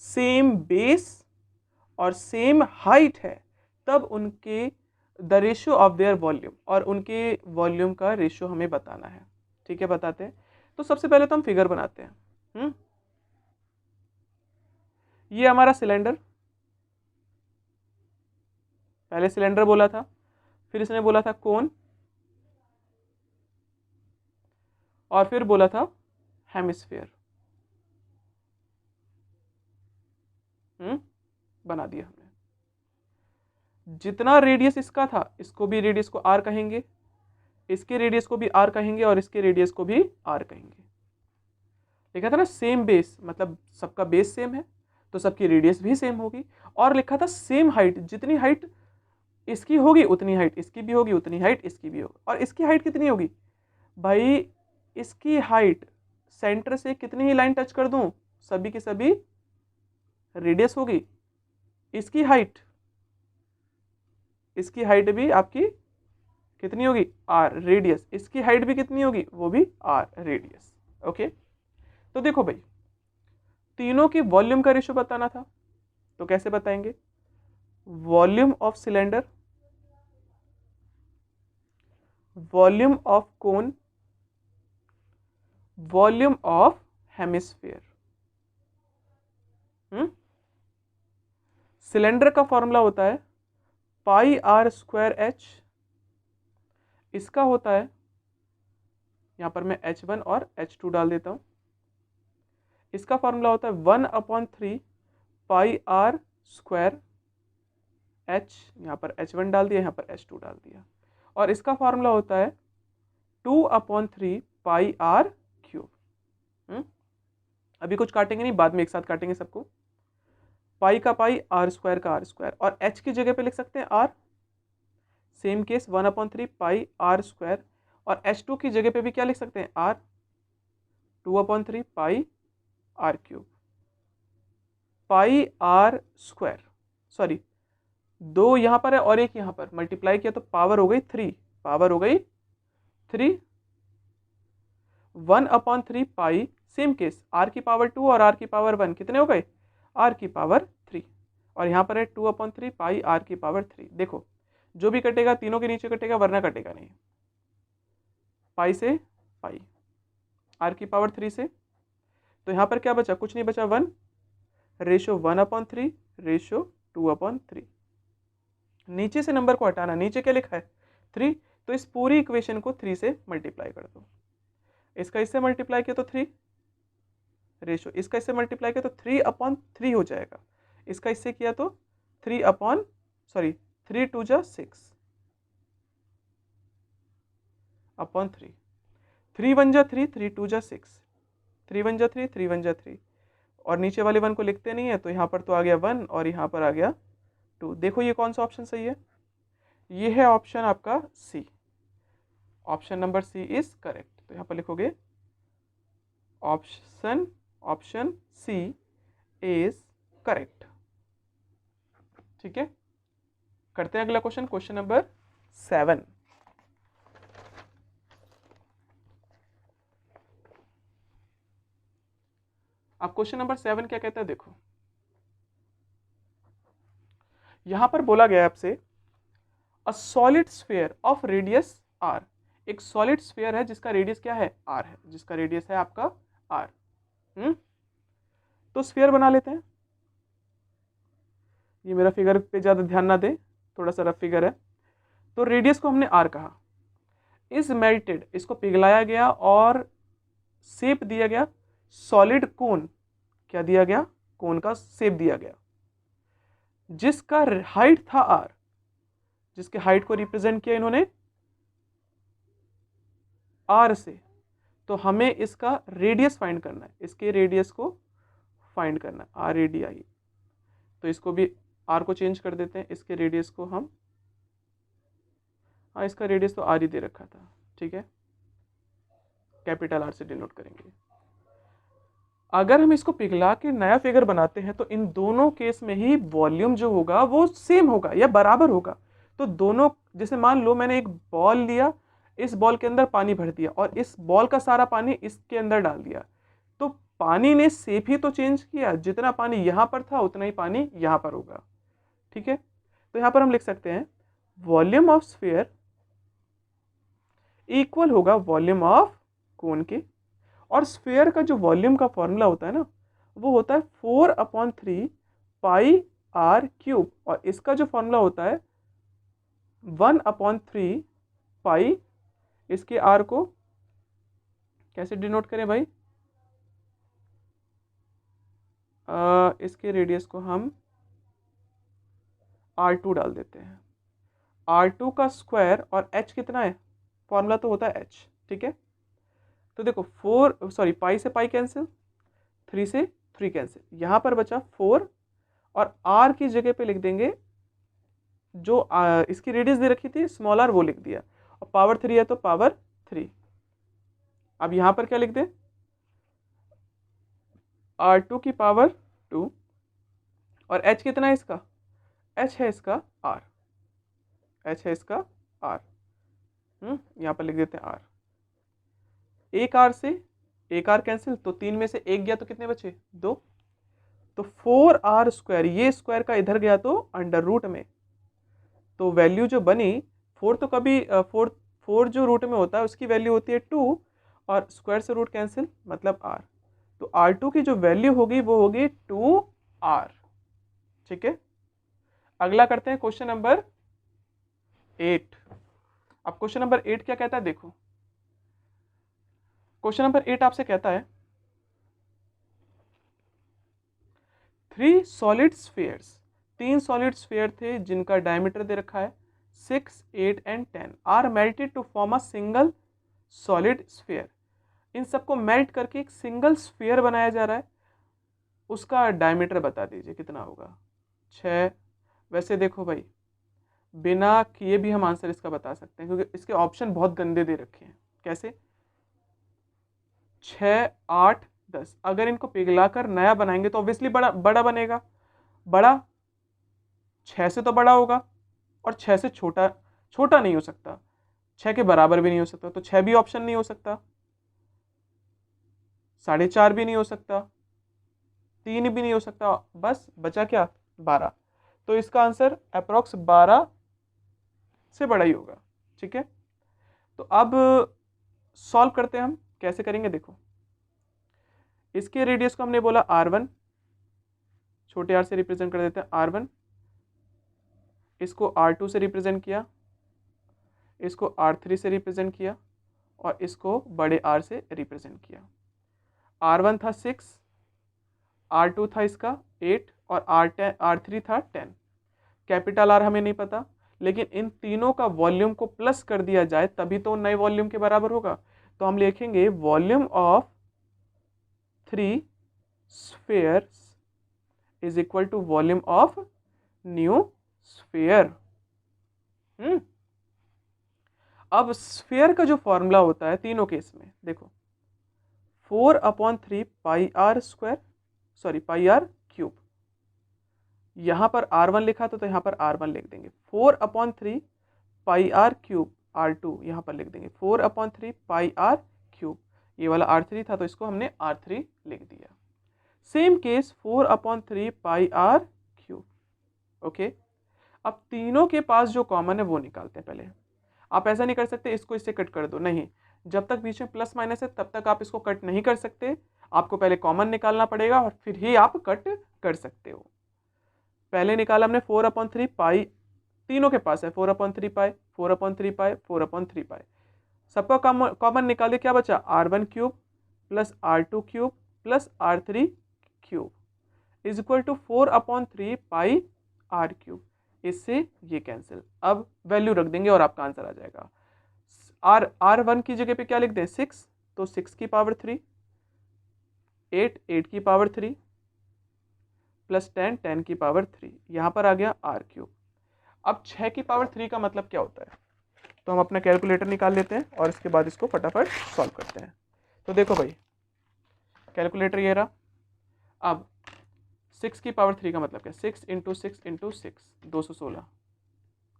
सेम बेस और सेम हाइट है, तब उनके the ratio of their volume, और उनके वॉल्यूम का रेशियो हमें बताना है। ठीक है, बताते हैं। तो सबसे पहले तो हम फिगर बनाते हैं। ये हमारा सिलेंडर, पहले सिलेंडर बोला था, फिर इसने बोला था कोन, और फिर बोला था हेमिस्फेयर। बना दिया हमने। जितना रेडियस इसका था, इसको भी रेडियस को आर कहेंगे, इसके रेडियस को भी आर कहेंगे, और इसके रेडियस को भी आर कहेंगे। लिखा था ना सेम बेस, मतलब सबका बेस सेम है तो सबकी रेडियस भी सेम होगी। और लिखा था सेम हाइट, जितनी हाइट इसकी होगी उतनी हाइट इसकी भी होगी, उतनी हाइट इसकी भी होगी। और इसकी हाइट कितनी होगी भाई, इसकी हाइट सेंटर से कितनी ही लाइन टच कर दूं, सभी की सभी रेडियस होगी। इसकी हाइट भी आपकी कितनी होगी, आर रेडियस। इसकी हाइट भी कितनी होगी, वो भी आर रेडियस। ओके, तो देखो भाई, तीनों की वॉल्यूम का रेशियो बताना था, तो कैसे बताएंगे, volume of cylinder, volume of cone, volume of hemisphere. Cylinder का फॉर्मूला होता है पाई आर स्क्वायर एच, इसका होता है, यहां पर मैं H1 और H2 डाल देता हूं, इसका फॉर्मूला होता है 1/3 पाई आर स्क्वायर एच, यहां पर H1 डाल दिया, यहां पर H2 डाल दिया, और इसका फॉर्मूला होता है 2/3 पाई आर क्यूब। अभी कुछ काटेंगे नहीं, बाद में एक साथ काटेंगे सबको। पाई का पाई, आर स्क्वायर का आर स्क्वायर, और एच की जगह पे लिख सकते हैं R, same case 1/3 pi are square, और H2 की जगह पे भी क्या लिख सकते हैं, R, 2/3 pi are cube. Pi are square, sorry, दो यहां पर है और एक यहां पर, मल्टीप्लाई किया तो पावर हो गई 3, पावर हो गई 3, 1/3 पाई, सेम केस, आर की पावर 2 और आर की पावर 1 कितने हो गए, आर की पावर 3, और यहां पर है 2/3 पाई आर की पावर 3। देखो जो भी कटेगा तीनों के नीचे कटेगा, वरना कटेगा नहीं। पाई से पाई, आर की पावर 3 से, तो यहां पर क्या बचा, कुछ नहीं बचा, 1, रेशो 1/3, रेशो 2/3। नीचे से नंबर को हटाना, नीचे क्या लिखा है 3, तो इस पूरी इक्वेशन को 3 से मल्टीप्लाई कर दो। इसका इससे मल्टीप्लाई किया तो 3 रेशो, इसका इससे मल्टीप्लाई किया तो 3/3 हो जाएगा, इसका इससे किया तो 3 2 जा 6 अपॉन 3, 3 1 जा 3, 3 2 जा 6, 3 1 जा 3, 3 1 जा 3, और नीचे वाले 1 को लिखते नहीं है, तो यहाँ पर तो आ गया 1 और यहाँ पर आ गया 2। देखो ये कौन सा ऑप्शन सही है, ये है ऑप्शन आपका c, option number c is correct. तो यहाँ पर लिखोगे ऑप्शन सी इज करेक्ट। ठीक है, करते हैं अगला क्वेश्चन, क्वेश्चन नंबर 7। अब क्वेश्चन नंबर 7 क्या कहता है, देखो यहां पर बोला गया आपसे, a solid sphere of radius R, एक सॉलिड स्फीयर है जिसका रेडियस क्या है, आर है, जिसका रेडियस है आपका आर। तो स्फीयर बना लेते हैं, ये मेरा फिगर पे ज्यादा ध्यान ना दे, थोड़ा सा रफ फिगर है। तो रेडियस को हमने आर कहा, इज मेल्टेड, इसको पिघलाया गया और शेप दिया गया सॉलिड कोन, क्या दिया गया, कोन का शेप दिया गया, जिसका हाइट था आर, जिसके हाइट को रिप्रेजेंट किया इन्होंने आर से। तो हमें इसका रेडियस फाइंड करना है, इसके रेडियस को फाइंड करना है, आर रेडियाई। तो इसको भी आर को चेंज कर देते हैं, इसके रेडियस को हम, हाँ इसका रेडियस तो आर ही दे रखा था, ठीक है। कैपिटल आर से डिनोट करेंगे। अगर हम इसको पिघला के नया फिगर बनाते हैं तो इन दोनों केस में ही वॉल्यूम जो होगा वो सेम होगा या बराबर होगा। तो दोनों, जैसे मान लो मैंने एक बॉल लिया, इस बॉल के अंदर पानी भर दिया और इस बॉल का सारा पानी इसके अंदर डाल दिया, तो पानी ने शेप ही तो चेंज किया, जितना पानी यहां पर था उतना ही पानी यहां पर होगा। ठीक है, तो यहां पर हम लिख सकते हैं वॉल्यूम ऑफ स्फीयर इक्वल होगा वॉल्यूम ऑफ कोन के। और स्फीयर का जो वॉल्यूम का फॉर्मूला होता है ना, वो होता है 4/3 पाई आर क्यूब, और इसका जो फॉर्मूला होता है 1/3 पाई, इसके आर को कैसे डिनोट करें भाई, इसके रेडियस को हम R2 डाल देते हैं। R2 का स्क्वायर और h कितना है, फॉर्मूला तो होता है h। ठीक है, तो देखो पाई से पाई कैंसिल, 3 से 3 कैंसिल, यहाँ पर बचा 4 और r की जगह पे लिख देंगे जो इसकी रेडियस दे रखी थी स्मॉल r, वो लिख दिया, और पावर 3 है तो पावर 3। अब यहाँ पर क्या लिख दें, R2 की पावर 2, और h कितना है इसका, h है इसका r, h है इसका r, यहाँ पर लिख देते हैं r। एक r से एक r कैंसिल, तो 3 में से 1 गया तो कितने बचे, 2, तो 4r स्क्वायर, ये स्क्वायर का इधर गया तो अंडर रूट में, तो वैल्यू जो बनी 4, तो कभी 4 जो रूट में होता है उसकी वैल्यू होती है 2, और स्क्वायर से रूट कैंसिल मतलब r, तो R2 की जो वैल्यू होगी वो होगी 2r। ठीक है, अगला करते हैं क्वेश्चन नंबर 8। अब क्वेश्चन नंबर 8 क्या कहता है, देखो क्वेश्चन नंबर 8 आपसे कहता है 3 सॉलिड स्फीयर्स, 3 सॉलिड स्फीयर थे जिनका डायमीटर दे रखा है 6, 8 and 10 are melted to form a single solid sphere. इन सबको मेल्ट करके एक सिंगल स्फीयर बनाया जा रहा है, उसका डायमीटर बता दीजिए कितना होगा, 6। वैसे देखो भाई, बिना किए भी हम आंसर इसका बता सकते हैं क्योंकि इसके ऑप्शन बहुत गंदे दे रखे हैं। कैसे, 6, 8, 10, अगर इनको पिघलाकर नया बनाएंगे तो ऑब्वियसली बड़ा बड़ा बनेगा, बड़ा 6 से तो बड़ा होगा, और 6 से छोटा छोटा नहीं हो सकता, 6 के बराबर भी नहीं हो सकता, तो 6 भी ऑप्शन नहीं हो सकता, 4.5 भी नहीं हो सकता, 3 भी नहीं हो सकता, बस बचा क्या, 12। तो इसका आंसर अप्रोक्स 12 से बड़ा ही होगा। ठीक है, तो अब सॉल्व करते हैं हम, कैसे करेंगे देखो, इसके रेडियस को हमने बोला R1, छोटे r से रिप्रेजेंट कर देते हैं R1, इसको R2 से रिप्रेजेंट किया, इसको R3 से रिप्रेजेंट किया, और इसको बड़े R से रिप्रेजेंट किया। R1 था 6, R2 था इसका 8, और R3 था 10। कैपिटल R हमें नहीं पता, लेकिन इन तीनों का वॉल्यूम को प्लस कर दिया जाए तभी तो नए वॉल्यूम के बराबर होगा। तो हम लिखेंगे volume of 3 spheres is equal to volume of new sphere. अब स्फीयर का जो फॉर्मूला होता है तीनों केस में देखो, 4/3 pi are square, sorry pi are cube, यहाँ पर R1 लिखा था तो यहाँ पर R1 लिख देंगे, 4/3 पाई आर क्यूब, R2 यहाँ पर लिख देंगे 4/3 पाई आर क्यूब, ये वाला R3 था तो इसको हमने R3 लिख दिया। Same case 4/3 pi are cube. Okay, अब तीनों के पास जो कॉमन है वो निकालते हैं पहले। आप ऐसा नहीं कर सकते इसको इससे कट कर दो, नहीं, जब तक बीच में प्लस माइनस है तब तक आप इसको कट नहीं कर सकते, आपको पहले कॉमन निकालना पड़ेगा और फिर ही आप कट कर सकते हो। पहले निकाला हमने 4/3 पाई, तीनों के पास है 4/3 पाई, 4/3 पाई, 4/3 पाई, सबका कॉमन निकाले, क्या बचा, R1 cube plus R2 cube plus R3 cube is equal to 4/3 pi are cube. इससे ये कैंसिल, अब वैल्यू रख देंगे और आपका आंसर आ जाएगा। R1 की जगह पे क्या लिख दें, 6, तो 6 की पावर 3, 8 की पावर 3 प्लस 10 की पावर 3, यहाँ पर आ गया R क्यूब। अब 6 की पावर 3 का मतलब क्या होता है, तो हम अपना कैलकुलेटर निकाल लेते हैं और इसके बाद इसको फटाफट सॉल्व करते हैं। तो देखो भाई, कैलकुलेटर ये रहा। अब 6 की पावर 3 का मतलब क्या, 6 इंटू 6 इंटू 6, 216।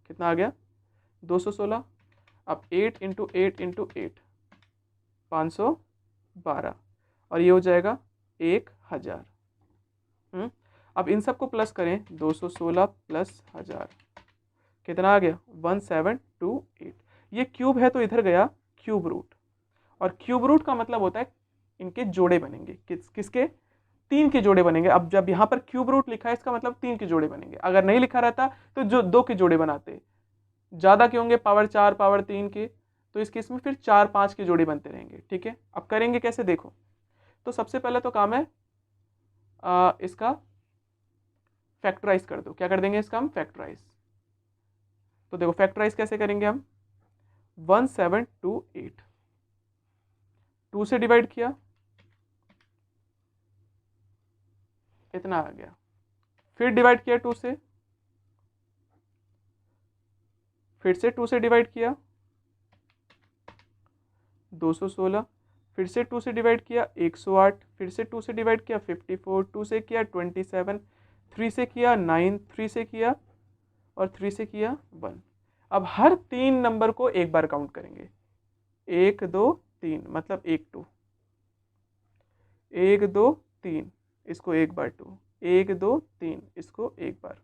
कितना आ गया, 216। अब 8 इंटू 8 इंटू 8, 512, और ये हो जाएगा 1000। अब इन सबको प्लस करें, 216 प्लस 1000 कितना आ गया, 1728। ये क्यूब है तो इधर गया क्यूब रूट, और क्यूब रूट का मतलब होता है इनके जोड़े बनेंगे, किसके, 3 के जोड़े बनेंगे। अब जब यहाँ पर क्यूब रूट लिखा है इसका मतलब 3 के जोड़े बनेंगे, अगर नहीं लिखा रहता तो जो 2 के जोड़े बनाते, ज़्यादा के होंगे पावर 4 पावर 3 के, तो इस केस में फिर 4 5 के जोड़े बनते रहेंगे। ठीक है, अब करेंगे कैसे देखो। तो सबसे पहले तो काम है इसका फैक्टराइज कर दो। क्या कर देंगे इसका हम, फैक्टराइज। तो देखो फैक्टराइज कैसे करेंगे हम, 1728, 2 से डिवाइड किया, इतना आ गया, फिर डिवाइड किया 2 से, फिर से 2 से डिवाइड किया, 216, फिर से 2 से डिवाइड किया 108, फिर से 2 से डिवाइड किया 54, 2 से किया 27, 3 से किया 9, 3 से किया और 3 से किया 1। अब हर 3 नंबर को एक बार काउंट करेंगे, 1 2 3 मतलब 1 2, 1 2 3, इसको एक बार 2, 1 2 3, इसको एक बार,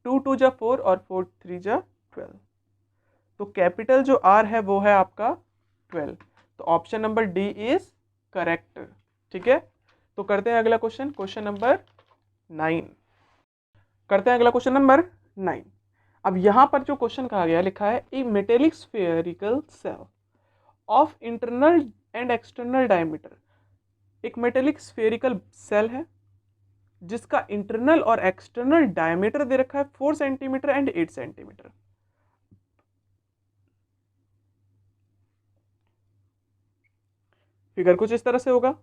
2 2 जा 4 और 4 3 जा 12। तो कैपिटल जो आर है वो है आपका 12, तो option number D is correct. ठीक है, तो करते हैं अगला क्वेश्चन, क्वेश्चन नंबर 9। करते हैं अगला क्वेश्चन नंबर 9। अब यहां पर जो क्वेश्चन कहा गया, लिखा है a metallic spherical shell of internal and external diameter. एक मेटेलिक स्फेरिकल सेल है जिसका इंटरनल और एक्सटर्नल डायमीटर दे रखा है 4 सेंटीमीटर एंड 8 सेंटीमीटर। फिगर कुछ इस तरह से होगा।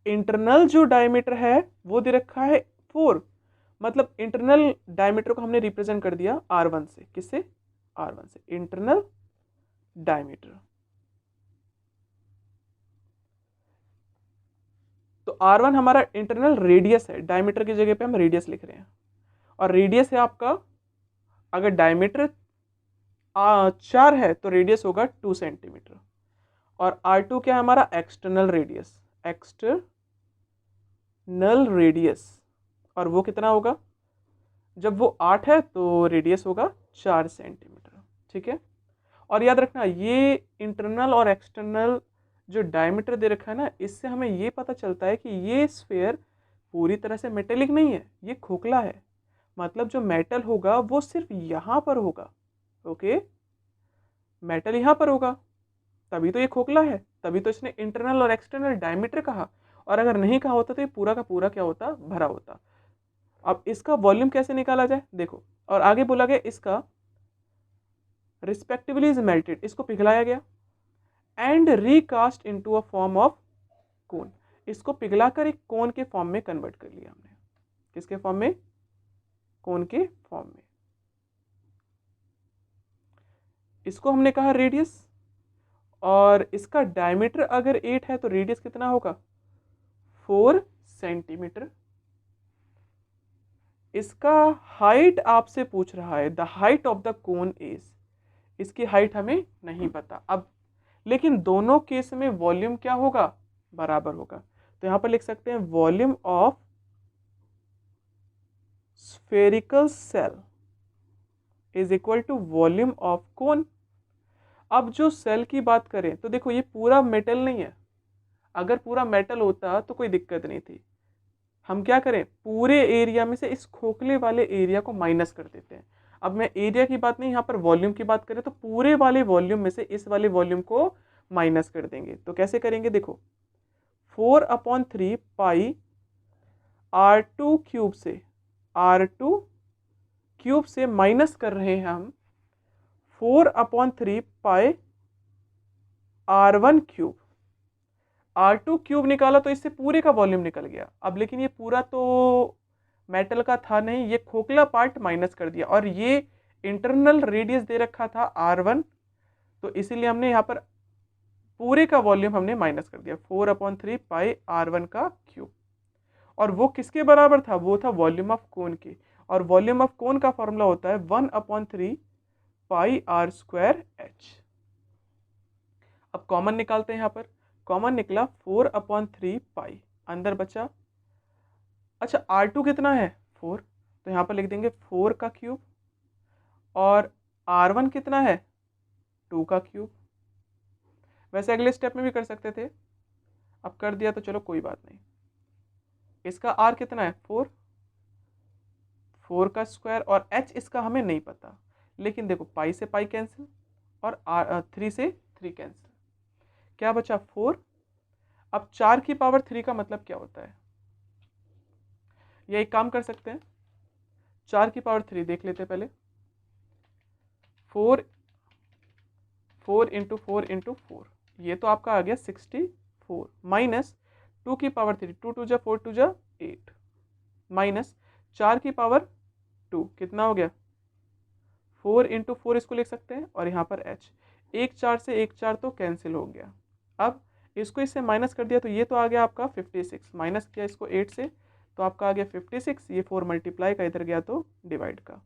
इंटरनल जो डायमीटर है वो दे रखा है 4, मतलब इंटरनल डायमीटर को हमने रिप्रेजेंट कर दिया R1 से, किससे, R1 से, इंटरनल डायमीटर। तो R1 हमारा इंटरनल रेडियस है, डायमीटर की जगह पे हम रेडियस लिख रहे हैं, और रेडियस है आपका, अगर डायमीटर 4 है तो रेडियस होगा 2 सेंटीमीटर। और R2 क्या है हमारा, एक्सटर्नल रेडियस, एक्सटर्नल रेडियस, और वो कितना होगा, जब वो 8 है तो रेडियस होगा 4 सेंटीमीटर। ठीक है, और याद रखना ये इंटरनल और एक्सटर्नल जो डायमीटर दे रखा है ना, इससे हमें ये पता चलता है कि ये स्फीयर पूरी तरह से मेटेलिक नहीं है, ये खोखला है। मतलब जो मेटल होगा वो सिर्फ यहाँ पर होगा। ओके, मेटल यहाँ पर होगा, तभी तो ये खोखला है, तभी तो इसने इंटरनल और एक्सटर्नल डायमीटर कहा। और अगर नहीं कहा होता तो ये पूरा का पूरा क्या होता, भरा होता। अब इसका वॉल्यूम कैसे निकाला जाए देखो, और आगे बोला गया इसका रिस्पेक्टिवली इज मेल्टेड, इसको पिघलाया गया, and recast into a form of cone, इसको पिघलाकर एक कोन के फॉर्म में कन्वर्ट कर लिया हमने। किसके फॉर्म में, कोन के फॉर्म में। इसको हमने कहा रेडियस, और इसका डायमीटर अगर 8 है तो रेडियस कितना होगा, 4 सेंटीमीटर। इसका हाइट आपसे पूछ रहा है, the height of the cone is, इसकी हाइट हमें नहीं पता। अब लेकिन दोनों केस में वॉल्यूम क्या होगा, बराबर होगा। तो यहां पर लिख सकते हैं volume of spherical shell is equal to volume of cone. अब जो सेल की बात करें तो देखो ये पूरा मेटल नहीं है, अगर पूरा मेटल होता तो कोई दिक्कत नहीं थी। हम क्या करें, पूरे एरिया में से इस खोखले वाले एरिया को माइनस कर देते हैं। अब मैं एरिया की बात नहीं, यहाँ पर वॉल्यूम की बात करें तो पूरे वाले वॉल्यूम में से इस वाले वॉल्यूम को माइनस कर देंगे। तो कैसे करेंगे देखो, 4/3 पाई R2 क्यूब से, R2 क्यूब से माइनस कर रहे हैं हम 4/3 पाई R1 क्यूब। R2 क्यूब निकाला तो इससे पूरे का वॉल्यूम निकल गया। अब लेकिन ये पूरा तो मेटल का था नहीं, ये खोखला पार्ट माइनस कर दिया, और ये इंटरनल रेडियस दे रखा था R1, तो इसीलिए हमने यहाँ पर पूरे का वॉल्यूम हमने माइनस कर दिया, 4/3 पाई r1 का क्यूब। और वो किसके बराबर था, वो था वॉल्यूम ऑफ कोन के, और वॉल्यूम ऑफ कोन का फॉर्मूला होता है 1/3 पाई r² h। अब कॉमन निकालते हैं, यहाँ पर कॉमन निकला 4/3 पाई, अंदर बचा, अच्छा r2 कितना है 4, तो यहाँ पर लिख देंगे 4 का क्यूब, और r1 कितना है 2 का क्यूब। वैसे अगले स्टेप में भी कर सकते थे, अब कर दिया तो चलो कोई बात नहीं। इसका r कितना है 4 का स्क्वायर, और h इसका हमें नहीं पता, लेकिन देखो पाई से पाई कैंसिल और 3 से 3 कैंसिल, क्या बचा 4। अब 4 की पावर 3 का मतलब क्या होता है, ये एक काम कर सकते हैं, 4 की पावर 3 देख लेते हैं पहले, 4 इंटू 4 इंटू 4, ये तो आपका आ गया 64, माइनस 2 की पावर 3, 2 2 जा 4 2 जा 8, माइनस 4 की पावर 2 कितना हो गया 4 इंटू 4, इसको लिख सकते हैं, और यहाँ पर h, 1 4 से 1 4 तो कैंसिल हो गया। अब इसको इससे माइनस कर दिया तो ये तो आ गया आपका 56, माइनस किया इसको 8 से तो आपका आ गया 56, ये 4 मल्टीप्लाई का इधर गया तो डिवाइड का,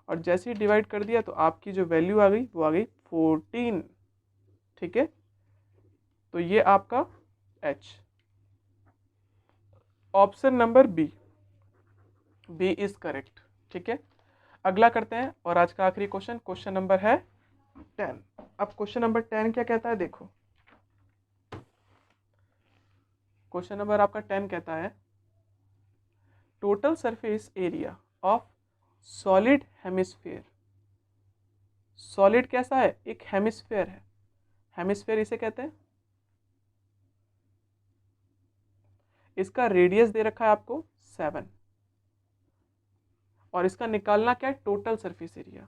और जैसे ही डिवाइड कर दिया तो आपकी जो वैल्यू आ गई वो आ गई 14, ठीक है। तो ये आपका h, option number B is correct, ठीक है। अगला करते हैं, और आज का आखिरी क्वेश्चन, क्वेश्चन नंबर है 10। अब क्वेश्चन नंबर 10 क्या कहता है, देखो क्वेश्चन नंबर आपका 10 कहता है total surface area of solid hemisphere. Solid कैसा है, एक हेमिस्फीयर है, हेमिस्फीयर इसे कहते हैं। इसका रेडियस दे रखा है आपको 7, और इसका निकालना क्या है, total surface area,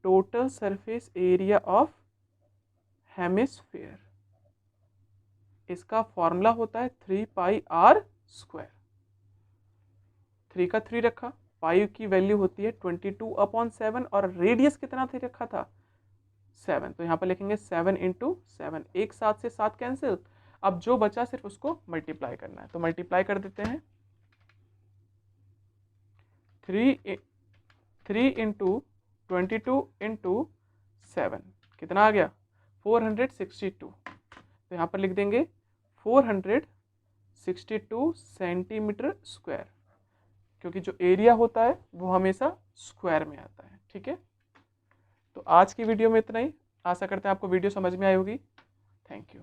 total surface area of hemisphere. इसका फॉर्मूला होता है 3 पाई r², 3 का 3 रखा, पाई की वैल्यू होती है 22/7, और रेडियस कितना थे रखा था 7, तो यहाँ पर लिखेंगे 7 इंटू 7, एक 7 से 7 कैंसिल, अब जो बचा सिर्फ उसको मल्टीप्लाई करना है, तो मल्टीप्लाई कर देते हैं, 3 इंटू 22 इंटू 7 कितना आ गया 462, तो यहाँ पर लिख देंगे 462 सेंटीमीटर स्क्वायर, क्योंकि जो एरिया होता है वो हमेशा स्क्वायर में आता है, ठीक है। तो आज की वीडियो में इतना ही, आशा करते हैं आपको वीडियो समझ में आई होगी। Thank you.